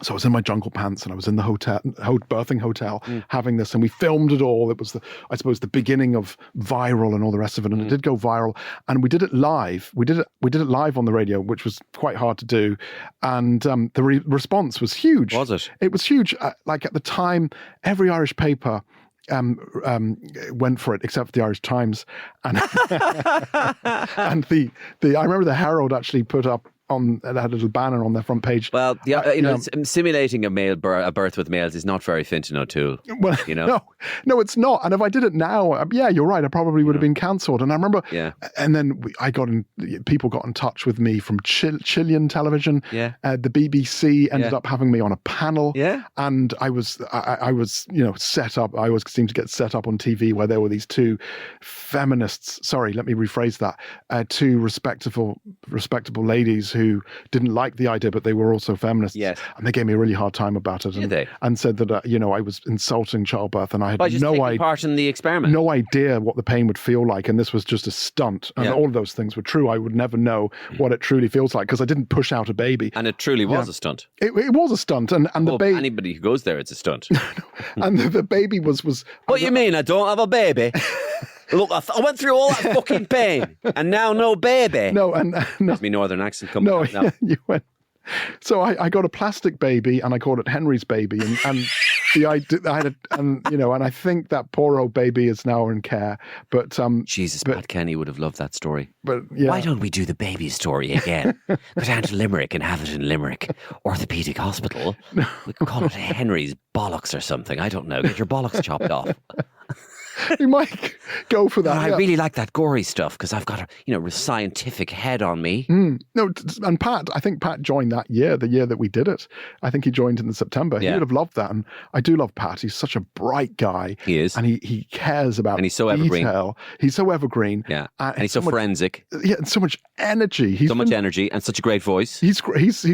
So I was in my jungle pants and I was in the birthing hotel having this, and we filmed it all. It was I suppose the beginning of viral and all the rest of it, and it did go viral. And we did it live. We did it live on the radio, which was quite hard to do. And the response was huge. Was it? It was huge. Like at the time, every Irish paper went for it except for the Irish Times, and and I remember the Herald actually put up. It had a little banner on their front page. Well, simulating a birth with males is not very Fintan O'Toole. Well, no, it's not. And if I did it now, you're right. I probably would have been cancelled. And I remember, and then people got in touch with me from Chilean television. Yeah. The BBC ended up having me on a panel. Yeah. And I was set up. I always seemed to get set up on TV where there were these two feminists. Sorry, let me rephrase that. Two respectable ladies who didn't like the idea, but they were also feminists. Yes. And they gave me a really hard time about it. And said that, I was insulting childbirth and I had no idea. Part in the experiment. No idea what the pain would feel like. And this was just a stunt. And all of those things were true. I would never know what it truly feels like because I didn't push out a baby. And it truly was a stunt. It was a stunt. And the baby. Anybody who goes there, it's a stunt. And the baby was. What do you mean? I don't have a baby? Look, I went through all that fucking pain, and now no baby. No, and no. There's my northern accent coming out now. You went. So I got a plastic baby, and I called it Henry's baby, and the idea and I think that poor old baby is now in care. But Jesus, Pat Kenny would have loved that story. But why don't we do the baby story again? Go down to Limerick and have it in Limerick Orthopaedic Hospital. We could call it Henry's bollocks or something. I don't know. Get your bollocks chopped off. We might go for that. I really like that gory stuff because I've got a scientific head on me. No, and I think Pat joined that year, the year that we did it. I think he joined in September. He would have loved that. And I do love Pat. He's such a bright guy. He is. And he cares about and he's so evergreen. He's so evergreen. Yeah. And he's so forensic. Yeah, and so much energy. Much energy and such a great voice. He's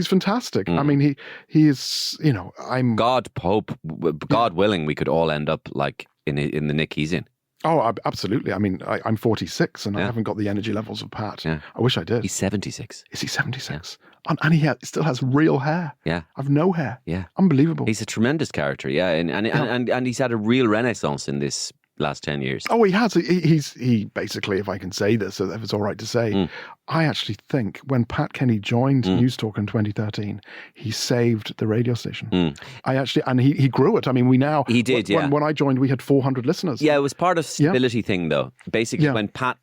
fantastic. I mean, he is, God willing, we could all end up like in the nick he's in. Oh, absolutely. I mean, I'm 46 and I haven't got the energy levels of Pat. Yeah. I wish I did. He's 76. Is he 76? Yeah. And he still has real hair. Yeah. I've no hair. Yeah. Unbelievable. He's a tremendous character, and he's had a real renaissance in this last 10 years. Oh, he has. He basically, if I can say this, if it's all right to say, I actually think when Pat Kenny joined Newstalk in 2013, he saved the radio station. And he grew it. I mean, He did, When I joined, we had 400 listeners. Yeah, it was part of stability thing, though. Basically, when Pat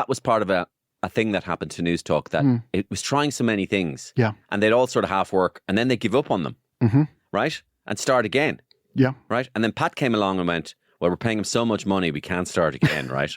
was part of a thing that happened to Newstalk, that it was trying so many things. Yeah. And they'd all sort of half work, and then they'd give up on them. Right? And start again. Yeah. Right? And then Pat came along and went, well, we're paying him so much money, we can't start again, right?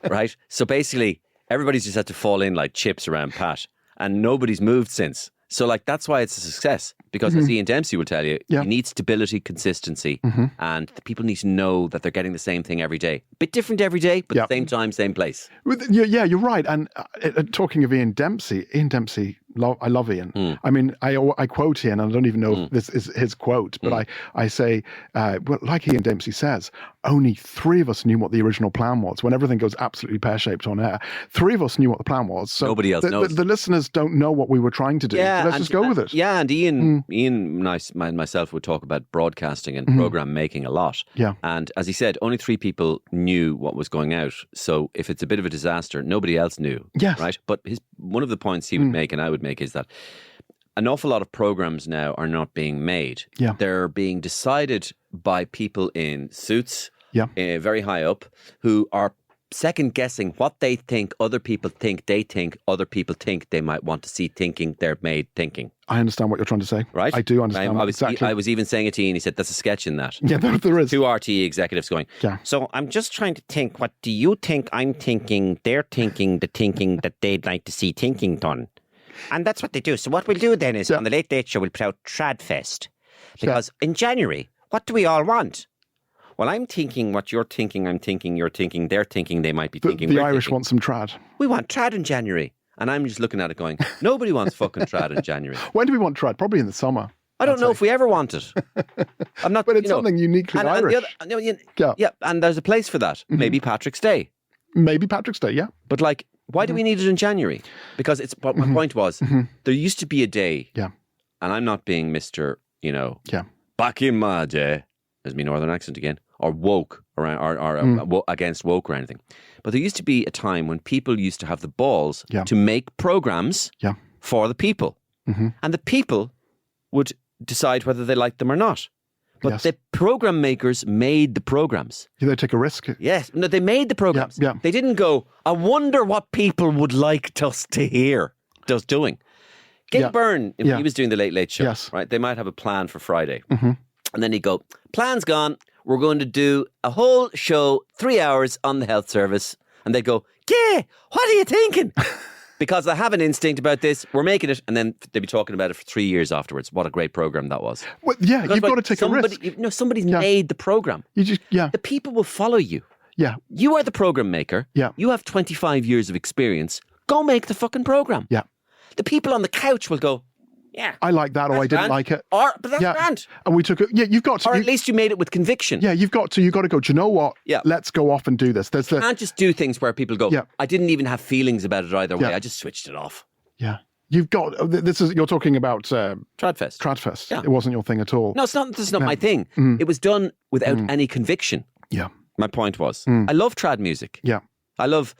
Right? So basically, everybody's just had to fall in like chips around Pat, and nobody's moved since. So like, that's why it's a success, because as Ian Dempsey will tell you, you need stability, consistency, and the people need to know that they're getting the same thing every day. Bit different every day, but same time, same place. Yeah, you're right. And talking of Ian Dempsey, I love Ian. I mean, I quote Ian, and I don't even know if this is his quote, but I say, well, like Ian Dempsey says, only 3 of us knew what the original plan was. When everything goes absolutely pear-shaped on air, 3 of us knew what the plan was. So nobody else knows. The listeners don't know what we were trying to do. Yeah, so let's just go with it. Yeah, and Ian and myself would talk about broadcasting and program making a lot. Yeah. And as he said, only 3 people knew what was going out. So if it's a bit of a disaster, nobody else knew. Yes. Right? But one of the points he would make and I would make is that an awful lot of programs now are not being made. Yeah. They're being decided by people in suits, very high up, who are second guessing what they think other people think they think other people think they might want to see thinking they're made thinking. I understand what you're trying to say. Right? I do understand exactly. I was even saying it to Ian, he said, there's a sketch in that. Yeah, there is. 2 RTE executives going, so I'm just trying to think, what do you think I'm thinking? They're thinking the thinking that they'd like to see thinking done. And that's what they do. So what we'll do then is on the Late Late Show, we'll put out Tradfest. Because in January, what do we all want? Well, I'm thinking what you're thinking, I'm thinking, you're thinking, they're thinking, they might be thinking. The Irish want some trad. We want trad in January. And I'm just looking at it going, nobody wants fucking trad in January. When do we want trad? Probably in the summer. I don't know if we ever want it. I'm not. But it's something uniquely Irish. And there's a place for that. Maybe Patrick's Day. Maybe Patrick's Day, yeah. But like, why do we need it in January? Because it's what my point was. There used to be a day, and I'm not being Mr. Back in my day, there's my northern accent again, or woke around, or against woke or anything. But there used to be a time when people used to have the balls to make programs for the people, and the people would decide whether they liked them or not. But the program makers made the programs. Yeah, they take a risk. Yes. No, they made the programs. Yeah. They didn't go, I wonder what people would like us to hear us doing. Gail Byrne, if he was doing the Late Late Show, right? They might have a plan for Friday. And then he'd go, plan's gone. We're going to do a whole show, 3 hours on the health service. And they'd go, yeah, what are you thinking? Because I have an instinct about this, we're making it, and then they'd be talking about it for 3 years afterwards. What a great program that was. Well, yeah, you've got to take a risk. Somebody's made the program. The people will follow you. Yeah. You are the program maker. Yeah. You have 25 years of experience. Go make the fucking program. Yeah. The people on the couch will go, yeah. I like that, or I didn't like it. But that's grand. And we took it. Yeah, you've got to. Or at least you made it with conviction. Yeah, you've got to. Do you know what? Yeah. Let's go off and do this. You can't just do things where people go, I didn't even have feelings about it either way. I just switched it off. Yeah. You've got, you're talking about Tradfest. Tradfest. Yeah. It wasn't your thing at all. No, it's not. This is not my thing. It was done without any conviction. Yeah. My point was, I love trad music. Yeah. I love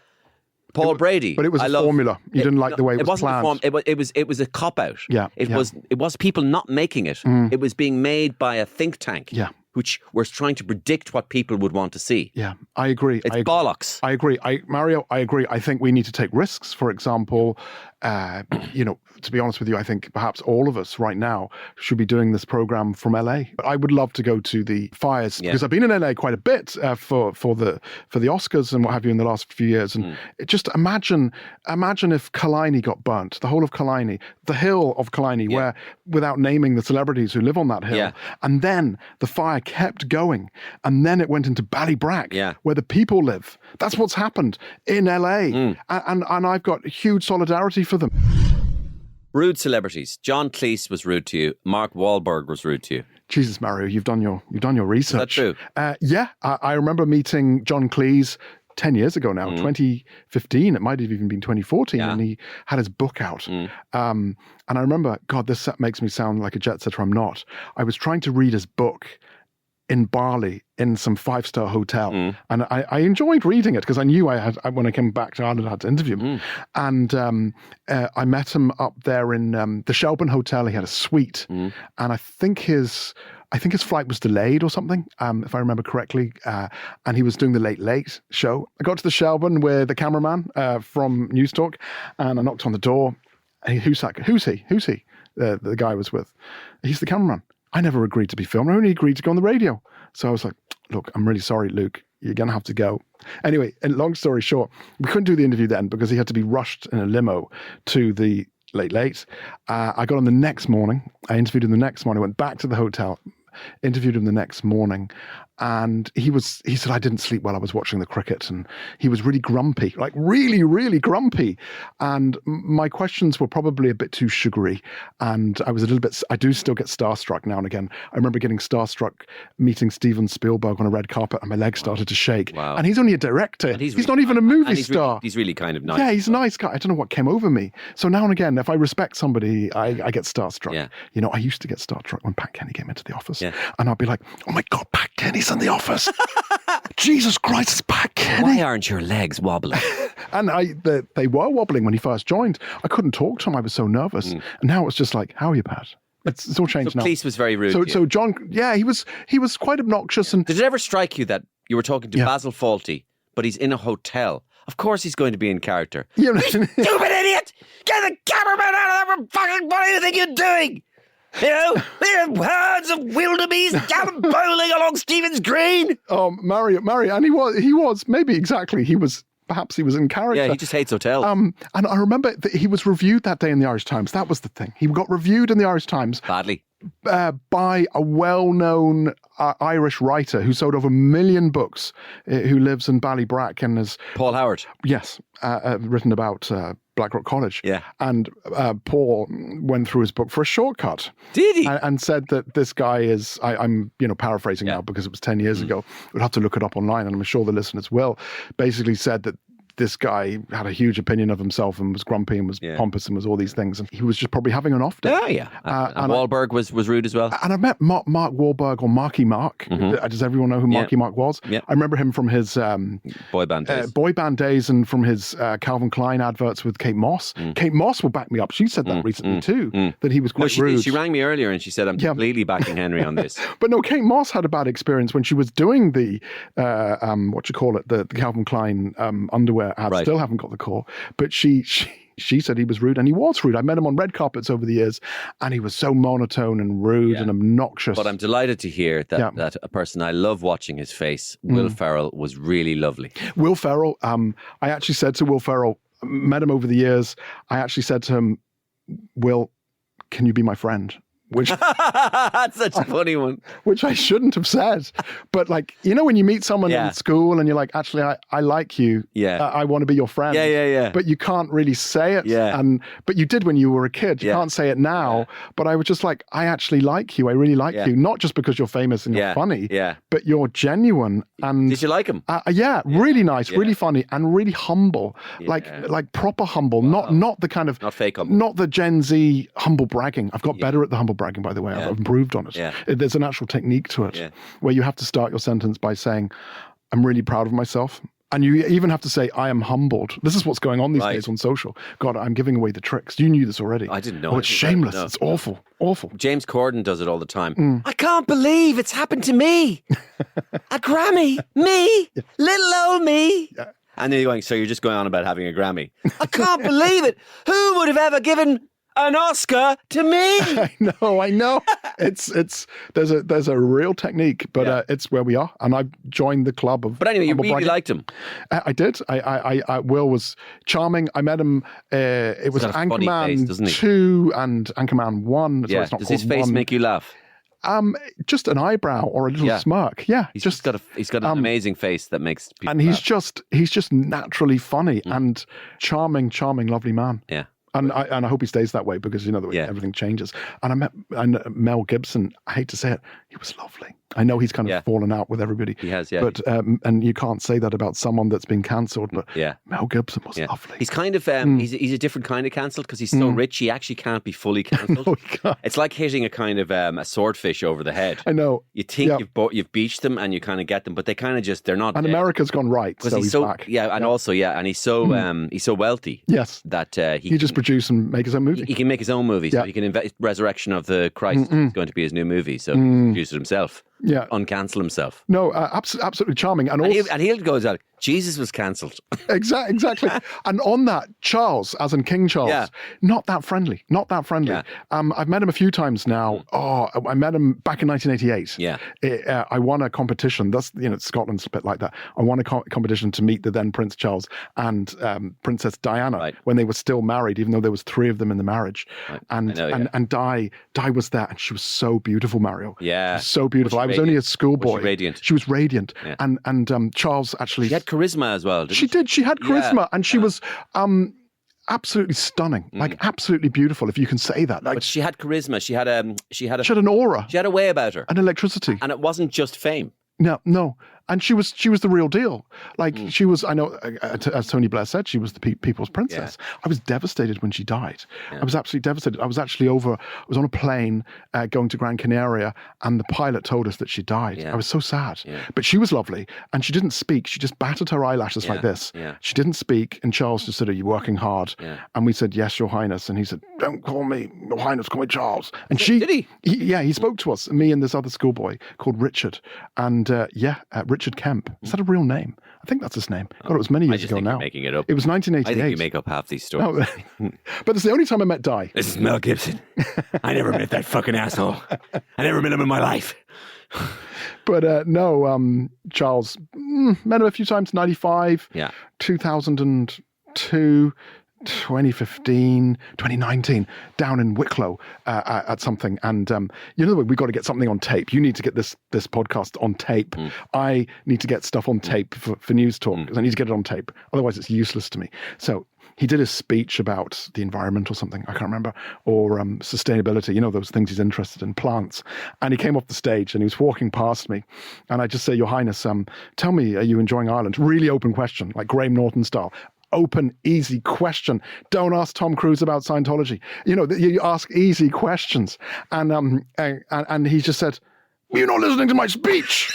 Paul Brady. But it was a formula. You didn't like the way it was planned. It was a cop-out. Yeah. It was people not making it. It was being made by a think tank. Yeah. Which was trying to predict what people would want to see. Yeah, I agree. It's bollocks. I agree. Mario, I agree. I think we need to take risks. For example, to be honest with you, I think perhaps all of us right now should be doing this program from LA. I would love to go to the fires because I've been in LA quite a bit for the Oscars and what have you in the last few years. And just imagine if Killiney got burnt, the whole of Killiney, the hill of Killiney, where without naming the celebrities who live on that hill, and then the fire kept going, and then it went into Ballybrack, where the people live. That's what's happened in LA, and I've got huge solidarity for them. Rude celebrities. John Cleese was rude to you. Mark Wahlberg was rude to you. Jesus, Mario, you've done your research. Is that true? I remember meeting John Cleese 10 years ago now, 2015. It might have even been 2014, and he had his book out. And I remember, God, this makes me sound like a jet setter. I'm not. I was trying to read his book, in Bali in some 5-star hotel. And I enjoyed reading it because I knew when I came back to Ireland, I had to interview him. And I met him up there in the Shelburne Hotel. He had a suite. And I think his flight was delayed or something, if I remember correctly. And he was doing the Late Late show. I got to the Shelburne with the cameraman from Newstalk, and I knocked on the door. And who's he? The guy I was with. He's the cameraman. I never agreed to be filmed. I only agreed to go on the radio. So I was like, look, I'm really sorry, Luke. You're going to have to go. Anyway, and long story short, we couldn't do the interview then because he had to be rushed in a limo to the Late Late. I got on the next morning. I interviewed him the next morning, went back to the hotel, interviewed him the next morning. And he said, I didn't sleep while I was watching the cricket. And he was really grumpy, like really, really grumpy. And my questions were probably a bit too sugary. And I do still get starstruck now and again. I remember getting starstruck meeting Steven Spielberg on a red carpet and my legs started to shake. Wow. And he's only a director. He's not even a movie star. He's really kind of nice. Yeah, he's a nice guy. I don't know what came over me. So now and again, if I respect somebody, I get starstruck. Yeah. You know, I used to get starstruck when Pat Kenny came into the office. Yeah. And I'd be like, oh my God, Pat Kenny's in the office. Jesus Christ, it's Pat Kenny. Why aren't your legs wobbling? And they were wobbling when he first joined. I couldn't talk to him. I was so nervous. And now it's just like, how are you, Pat? It's all changed now. Cleese was very rude. So John, yeah, he was quite obnoxious. And did it ever strike you that you were talking to Basil Fawlty, but he's in a hotel? Of course he's going to be in character. Yeah. You stupid idiot! Get the cameraman out of there! Fucking what do you think you're doing? You know, there are herds of wildebeest bowling along Stephen's Green. Oh, Mario, and he was maybe exactly. Perhaps he was in character. Yeah, he just hates hotels. And I remember that he was reviewed that day in the Irish Times. That was the thing. He got reviewed in the Irish Times Badly. By a well-known Irish writer who sold over 1 million books, who lives in Ballybrack and has Paul Howard. Yes, written about Blackrock College. Yeah. And Paul went through his book for a shortcut. Did he? And said that this guy is, I'm paraphrasing now because it was 10 years ago. We'll have to look it up online and I'm sure the listeners will. Basically said that this guy had a huge opinion of himself and was grumpy and was pompous and was all these things. And he was just probably having an off day. Oh, yeah. And Wahlberg was rude as well. And I met Mark Wahlberg or Marky Mark. Does everyone know who Marky Mark was? Yeah. I remember him from his boy band days and from his Calvin Klein adverts with Kate Moss. Kate Moss will back me up. She said that recently too, that he was quite rude. She rang me earlier and she said, I'm completely backing Henry on this. But no, Kate Moss had a bad experience when she was doing the, the Calvin Klein underwear ad. Right. Still haven't got the call. But she said he was rude, and he was rude. I met him on red carpets over the years, and he was so monotone and rude and obnoxious. But I'm delighted to hear that a person I love watching his face, Will Ferrell, was really lovely. Will Ferrell, I actually said to Will Ferrell, met him over the years, I actually said to him, Will, can you be my friend? Which that's such a funny one. Which I shouldn't have said. But like, you know, when you meet someone in school and you're like, actually, I like you. Yeah. I want to be your friend. Yeah. But you can't really say it. Yeah. But you did when you were a kid. You can't say it now. Yeah. But I was just like, I actually like you. I really like you. Not just because you're famous and you're funny. Yeah. But you're genuine. And did you like him? Really nice, really funny, and really humble. Like proper humble. Wow. Not the kind of not fake humble. Not the Gen Z humble bragging. I've got better at the humble bragging, by the way. I've improved on it. Yeah. There's an actual technique to it where you have to start your sentence by saying, I'm really proud of myself. And you even have to say, I am humbled. This is what's going on these days on social. God, I'm giving away the tricks. You knew this already. I didn't know. Oh, it's shameless. It's awful. Awful. James Corden does it all the time. I can't believe it's happened to me. A Grammy. Me. Little old me. Yeah. And then you're going, so you're just going on about having a Grammy. I can't believe it. Who would have ever given an Oscar to me? I know. There's a real technique, but it's where we are, and I've joined the club of. But anyway, you really liked him. I did. I Will was charming. I met him. It was Anchorman 2 and Anchorman 1. Yeah. Does his face make you laugh? Just an eyebrow or a little smirk. Yeah, he's got an amazing face that makes people and he's just naturally funny and charming, lovely man. Yeah. And I hope he stays that way because, you know, the way everything changes. And I met Mel Gibson. I hate to say it. He was lovely. I know he's kind of fallen out with everybody. He has, yeah. But and you can't say that about someone that's been cancelled. But Mel Gibson was lovely. He's kind of he's a different kind of cancelled because he's so rich. He actually can't be fully cancelled. No, he can't. It's like hitting a kind of a swordfish over the head. I know. You think you've beached them and you kind of get them, but they kind of just they're not. And America's gone right, so he's back. Yeah, and also and he's so wealthy. Yes, that he just produce and make his own movie. He can make his own movie. So he can invest. Resurrection of the Christ is going to be his new movie. So he produce it himself. Yeah, uncancel himself. No, absolutely charming, and he'll go out. Jesus was cancelled. Exactly. And on that, Charles, as in King Charles, not that friendly. Yeah. I've met him a few times now. I met him back in 1988. Yeah. I won a competition. That's, Scotland's a bit like that. I won a competition to meet the then Prince Charles and Princess Diana when they were still married, even though there was 3 of them in the marriage. Right. And Di was there, and she was so beautiful, Mario. Yeah. She was so beautiful. I was only a schoolboy. Was she radiant? She was radiant. Yeah. And Charles actually... She had charisma as well, didn't she? She did. She had charisma, and she was absolutely stunning, like absolutely beautiful, if you can say that. Like, but she had charisma. She had an aura. She had a way about her, an electricity, and it wasn't just fame. No. And she was the real deal. Like she was, I know, as Tony Blair said, she was the people's princess. Yeah. I was devastated when she died. Yeah. I was absolutely devastated. I was actually I was on a plane going to Gran Canaria, and the pilot told us that she died. Yeah. I was so sad. Yeah. But she was lovely, and she didn't speak. She just batted her eyelashes like this. Yeah. She didn't speak, and Charles just said, "Are you working hard?" Yeah. And we said, "Yes, Your Highness." And he said, "Don't call me Your Highness, call me Charles." And did he? He spoke to us, me and this other schoolboy called Richard, and Richard Kemp. Is that a real name? I think that's his name. God, it was many years ago now. You're making it up. It was 1988. I think you make up half these stories. But it's the only time I met Di. This is Mel Gibson. I never met that fucking asshole. I never met him in my life. But Charles, met him a few times, 95, 2002, 2015, 2019, down in Wicklow at something. And we got to get something on tape. You need to get this podcast on tape. I need to get stuff on tape for Newstalk, because I need to get it on tape. Otherwise, it's useless to me. So he did a speech about the environment or something, I can't remember, or sustainability, those things he's interested in, plants. And he came off the stage and he was walking past me. And I just say, Your Highness, tell me, are you enjoying Ireland? Really open question, like Graham Norton style. Open, easy question. Don't ask Tom Cruise about Scientology. You ask easy questions. And he just said, "You're not listening to my speech."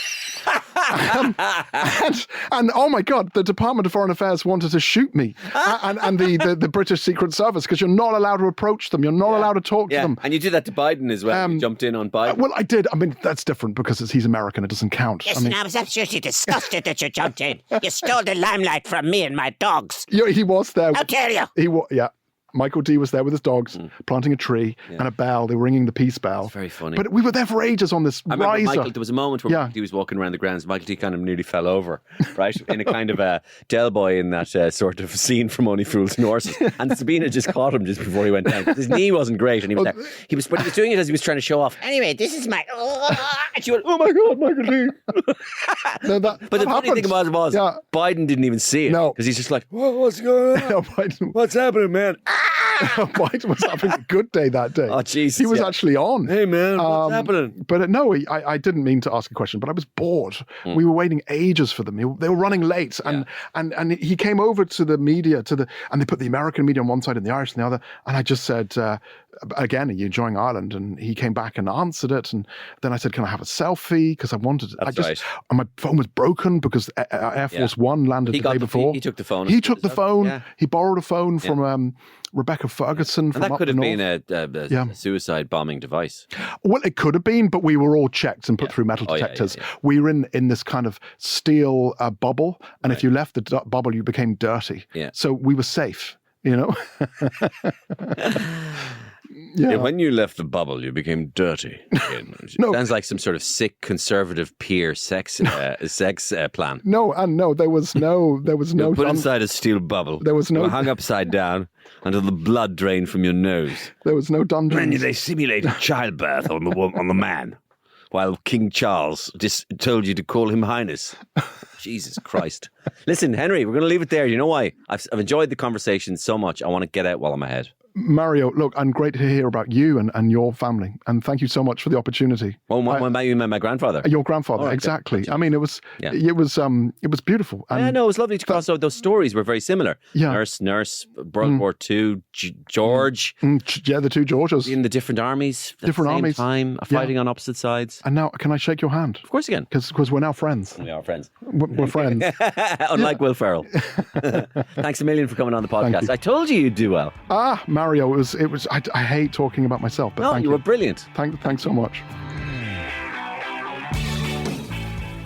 and oh my God, the Department of Foreign Affairs wanted to shoot me and the British Secret Service, because you're not allowed to approach them. You're not allowed to talk to them. And you did that to Biden as well. You jumped in on Biden. Well, I did. I mean, that's different because he's American. It doesn't count. Listen, I was absolutely disgusted that you jumped in. You stole the limelight from me and my dogs. He was there. How dare you? Michael D was there with his dogs, planting a tree and a bell. They were ringing the peace bell. That's very funny. But we were there for ages on this riser. There was a moment where Michael D was walking around the grounds. Michael D kind of nearly fell over, right? In a kind of a Del Boy in that sort of scene from Only Fools and Horses. And Sabina just caught him just before he went down. His knee wasn't great, and he was there. But he was doing it as he was trying to show off. Anyway, this is my... And she went, "Oh my God, Michael D." But the funny thing about it was, Biden didn't even see it. No. Because he's just like, what's going on? What's happening, man? Biden was having a good day that day. Oh, Jesus. He was actually on. Hey, man, what's happening? But no, I didn't mean to ask a question, but I was bored. We were waiting ages for them. They were running late. And he came over to the media, and they put the American media on one side and the Irish on the other. And I just said, again, are you enjoying Ireland? And he came back and answered it. And then I said, can I have a selfie? Because I wanted it. Right. And my phone was broken because Air Force One landed the day before. He took the phone. He took the phone. Yeah. He borrowed a phone from Rebecca Ferguson from that could have been a suicide bombing device. Well, it could have been, but we were all checked and put through metal detectors. Yeah. We were in this kind of steel bubble, and if you left the bubble, you became dirty. Yeah. So we were safe, Yeah, when you left the bubble, you became dirty. No. Sounds like some sort of sick conservative peer sex plan. No, there was no. Put inside a steel bubble. There was no. You were hung upside down until the blood drained from your nose. There was no dungeons. Then they simulated childbirth on the man, while King Charles just told you to call him Highness. Jesus Christ. Listen, Henry, we're going to leave it there. You know why? I've enjoyed the conversation so much. I want to get out while I'm ahead. Mario, look, and great to hear about you and your family. And thank you so much for the opportunity. Well, when about you met my grandfather? Your grandfather, right, exactly. yeah. I mean, it was beautiful. And yeah, no, it was lovely to cross. Those stories were very similar. Yeah. Nurse, World War II, George. Yeah, the two Georges. In the different armies. Different armies. Time, fighting on opposite sides. And now, can I shake your hand? Of course you can. Because we're now friends. We are friends. We're friends. Unlike Will Ferrell. Thanks a million for coming on the podcast. I told you you'd do well. Mario, it was. I hate talking about myself, but you were brilliant. Thanks so much.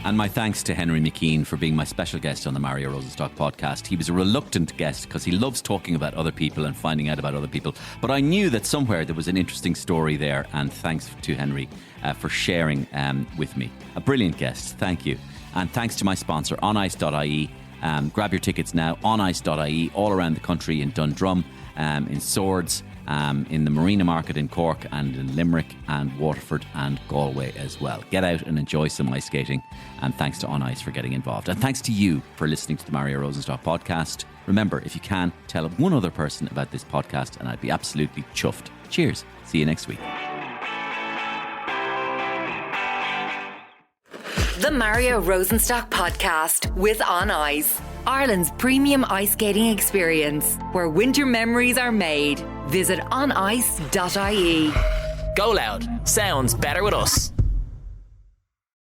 And my thanks to Henry McKean for being my special guest on the Mario Rosenstock podcast. He was a reluctant guest because he loves talking about other people and finding out about other people. But I knew that somewhere there was an interesting story there. And thanks to Henry for sharing with me. A brilliant guest. Thank you. And thanks to my sponsor, onice.ie. Grab your tickets now, onice.ie, all around the country in Dundrum, in Swords, in the Marina Market in Cork and in Limerick and Waterford and Galway as well. Get out and enjoy some ice skating, and thanks to On Ice for getting involved, and thanks to you for listening to the Mario Rosenstock podcast. Remember, if you can, tell one other person about this podcast and I'd be absolutely chuffed. Cheers. See you next week. The Mario Rosenstock Podcast with On Ice, Ireland's premium ice skating experience, where winter memories are made. Visit onice.ie. GoLoud. Sounds better with us.